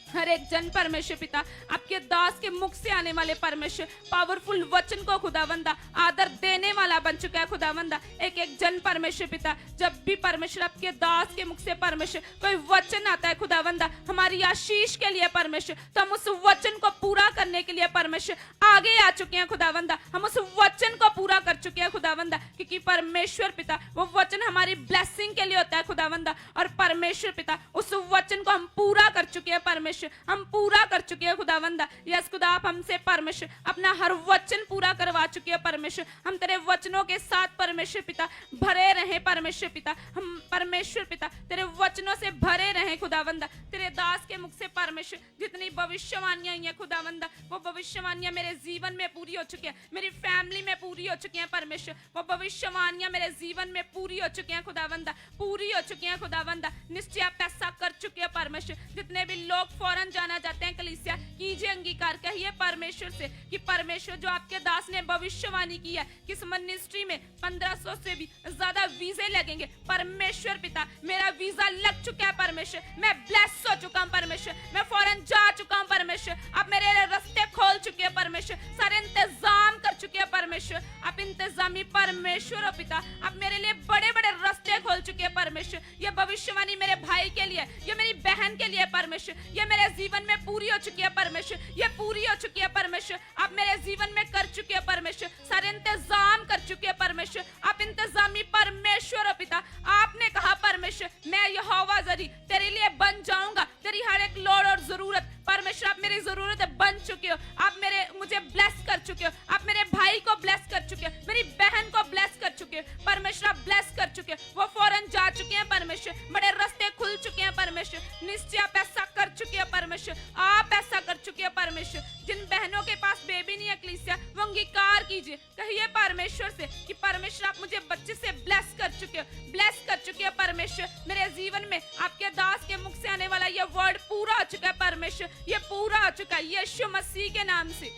हर एक जन परमेश्वर पिता आपके दास के मुख से आने वाले परमेश्वर पावरफुल वचन को खुदावंदा आदर देने वाला बन चुका है खुदावंदा। एक एक जन परमेश्वर पिता, जब भी परमेश्वर आपके दास के मुख से परमेश्वर कोई वचन आता है खुदावंदा हमारी आशीष के लिए परमेश्वर, तो हम उस वचन को पूरा करने के लिए परमेश्वर आगे आ चुके हैं खुदावंदा। हम उस वचन को पूरा कर चुके हैं खुदावंदा, क्योंकि परमेश्वर पिता वो वचन हमारी ब्लेसिंग के लिए होता है खुदावंदा। और परमेश्वर पिता उस वचन को हम पूरा कर चुके हैं परमेश्वर, हम पूरा कर चुके हैं खुदावंदा। यस खुदा, आप हमसे परमेश्वर अपना हर वचन पूरा करवा चुके हैं परमेश्वर। हम तेरे वचनों के साथ परमेश्वर पिता भरे रहे परमेश्वर पिता। हम परमेश्वर पिता तेरे वचनों से भरे रहे खुदावंदा। तेरे दास के मुख से परमेश्वर जितनी भविष्यवाणियां हैं खुदावंदा, वो भविष्यवाणियां मेरे जीवन में पूरी हो चुकी हैं, मेरी फैमिली में पूरी हो चुकी हैं परमेश्वर। वो भविष्यवाणियां मेरे जीवन में पूरी हो चुकी हैं खुदावंदा, पूरी हो चुकी हैं खुदावंदा। निश्चय आप ऐसा कर चुके हैं परमेश्वर। जितने भी लोग फौरन जाना चाहते हैं कलीसिया, कीजिए अंगीकार, कहिए परमेश्वर से कि परमेश्वर जो आपके दास ने भविष्यवाणी की है किस मिनिस्ट्री में 1500 से भी ज्यादा वीजे लगेंगे परमेश्वर पिता, मेरा वीजा लग चुका है परमेश्वर। मैं ब्लेस हो चुका हूं परमेश्वर, मैं फौरन जा चुका हूं परमेश्वर। आप मेरे रास्ते खोल चुके हैं परमेश्वर, सारे इंतजाम कर चुके हैं परमेश्वर। आप इंतजामी परमेश्वर हो पिता, आप मेरे लिए बड़े बड़े रास्ते खोल चुके हैं परमेश्वर। ये भविष्यवाणी मेरे भाई के लिए, ये मेरी बहन के लिए परमेश्वर, ये मेरे जीवन में पूरी हो चुकी है परमेश्वर, ये पूरी हो चुकी है परमेश्वर। आप मेरे जीवन में कर चुके हैं परमेश्वर, सारे इंतजाम कर चुके हैं परमेश्वर। आप इंतजामी परमेश्वर हो पिता। आपने कहा परमेश्वर, मैं यहोवा जरी तेरे लिए बन जाऊंगा, तेरी हर एक लोड़ और जरूरत परमेश्वर, आप मेरी जरूरत बन चुके हो। आप मुझे ब्लेस कर चुके हो, आप मेरे भाई को ब्लेस कर चुके हो, मेरी बहन को ब्लेस कर चुके हो परमेश्वर। आप ब्लेस कर चुके हो, वो फौरन जा चुके हैं परमेश्वर, बड़े रास्ते खुल चुके हैं परमेश्वर। निश्चय आप ऐसा कर चुके हैं परमेश्वर, आप ऐसा कर चुके हैं परमेश्वर। जिन बहनों के पास बेबी नहीं है कलीसिया, वो अंगीकार कीजिए, कहिए परमेश्वर से कि परमेश्वर आप मुझे बच्चे से ब्लेस कर चुके हो, ब्लेस कर चुके हैं परमेश्वर। मेरे जीवन में आपके दास के मुख से आने वाला ये वर्ड पूरा हो चुका है परमेश्वर, ये पूरा हो चुका है यीशु मसीह के नाम से।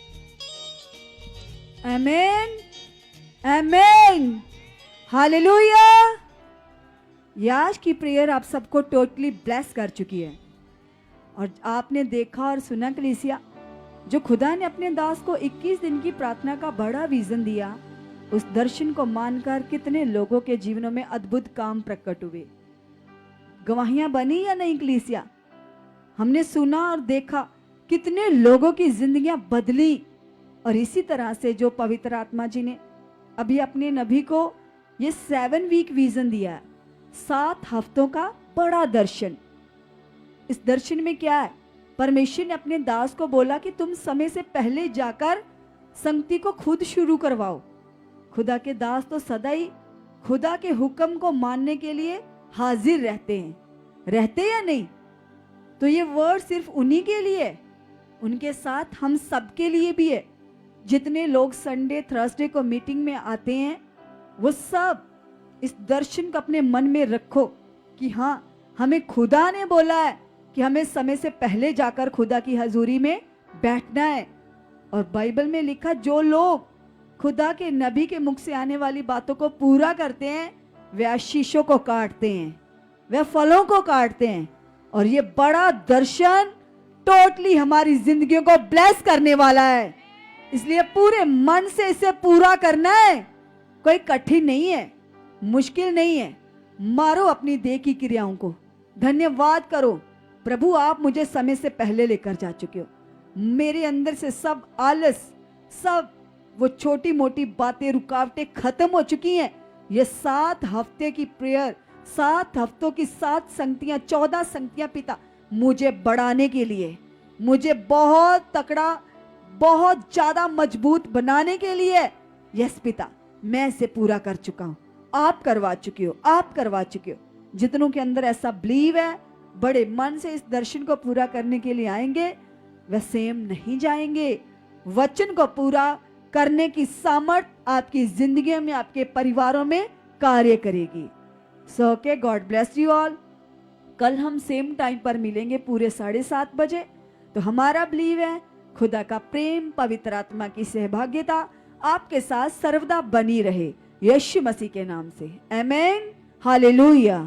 आमीन, आमीन, हालेलुया। ये आज की प्रेयर आप सबको टोटली ब्लेस कर चुकी है। और आपने देखा और सुना कलीसिया, जो खुदा ने अपने दास को 21 दिन की प्रार्थना का बड़ा विजन दिया, उस दर्शन को मानकर कितने लोगों के जीवनों में अद्भुत काम प्रकट हुए। गवाहियां बनी या नहीं कलीसिया? हमने सुना और देखा कितने लोगों की जिंदगियां बदली। और इसी तरह से जो पवित्र आत्मा जी ने अभी अपने नबी को ये 7 वीक विजन दिया है, 7 हफ्तों का बड़ा दर्शन। इस दर्शन में क्या है? परमेश्वर ने अपने दास को बोला कि तुम समय से पहले जाकर संगति को खुद शुरू करवाओ। खुदा के दास तो सदा ही खुदा के हुक्म को मानने के लिए हाजिर रहते या नहीं? तो ये वर्ड सिर्फ उन्हीं के लिए है, उनके साथ हम सब के लिए भी है। जितने लोग संडे थर्सडे को मीटिंग में आते हैं, वो सब इस दर्शन को अपने मन में रखो कि हाँ, हमें खुदा ने बोला है कि हमें समय से पहले जाकर खुदा की हजूरी में बैठना है। और बाइबल में लिखा, जो लोग खुदा के नबी के मुख से आने वाली बातों को पूरा करते हैं, वे आशीषों को काटते हैं, वे फलों को काटते हैं। और ये बड़ा दर्शन टोटली हमारी जिंदगियों को ब्लेस करने वाला है, इसलिए पूरे मन से इसे पूरा करना है। कोई कठिन नहीं है, मुश्किल नहीं है। मारो अपनी देह की क्रियाओं को, धन्यवाद करो, प्रभु आप मुझे समय से पहले लेकर जा चुके हो। मेरे अंदर से सब आलस, सब वो छोटी मोटी बातें, रुकावटें खत्म हो चुकी हैं। ये 7 हफ्ते की प्रेयर, 7 हफ्तों की 7 संगतियां, 14 संगतियां पिता मुझे बढ़ाने के लिए, मुझे बहुत तकड़ा, बहुत ज्यादा मजबूत बनाने के लिए, यस पिता, मैं इसे पूरा कर चुका हूं। आप करवा चुके हो, आप करवा चुके हो। जितनों के अंदर ऐसा बिलीव है, बड़े मन से इस दर्शन को पूरा करने के लिए आएंगे, वह सेम नहीं जाएंगे। वचन को पूरा करने की सामर्थ आपकी जिंदगी में, आपके परिवारों में कार्य करेगी। सो के गॉड ब्लेस यू ऑल। कल हम सेम टाइम पर मिलेंगे पूरे 7:30 बजे। तो हमारा बिलीव है खुदा का प्रेम, पवित्र आत्मा की सहभागिता आपके साथ सर्वदा बनी रहे, यीशु मसीह के नाम से। आमीन, हालेलुया।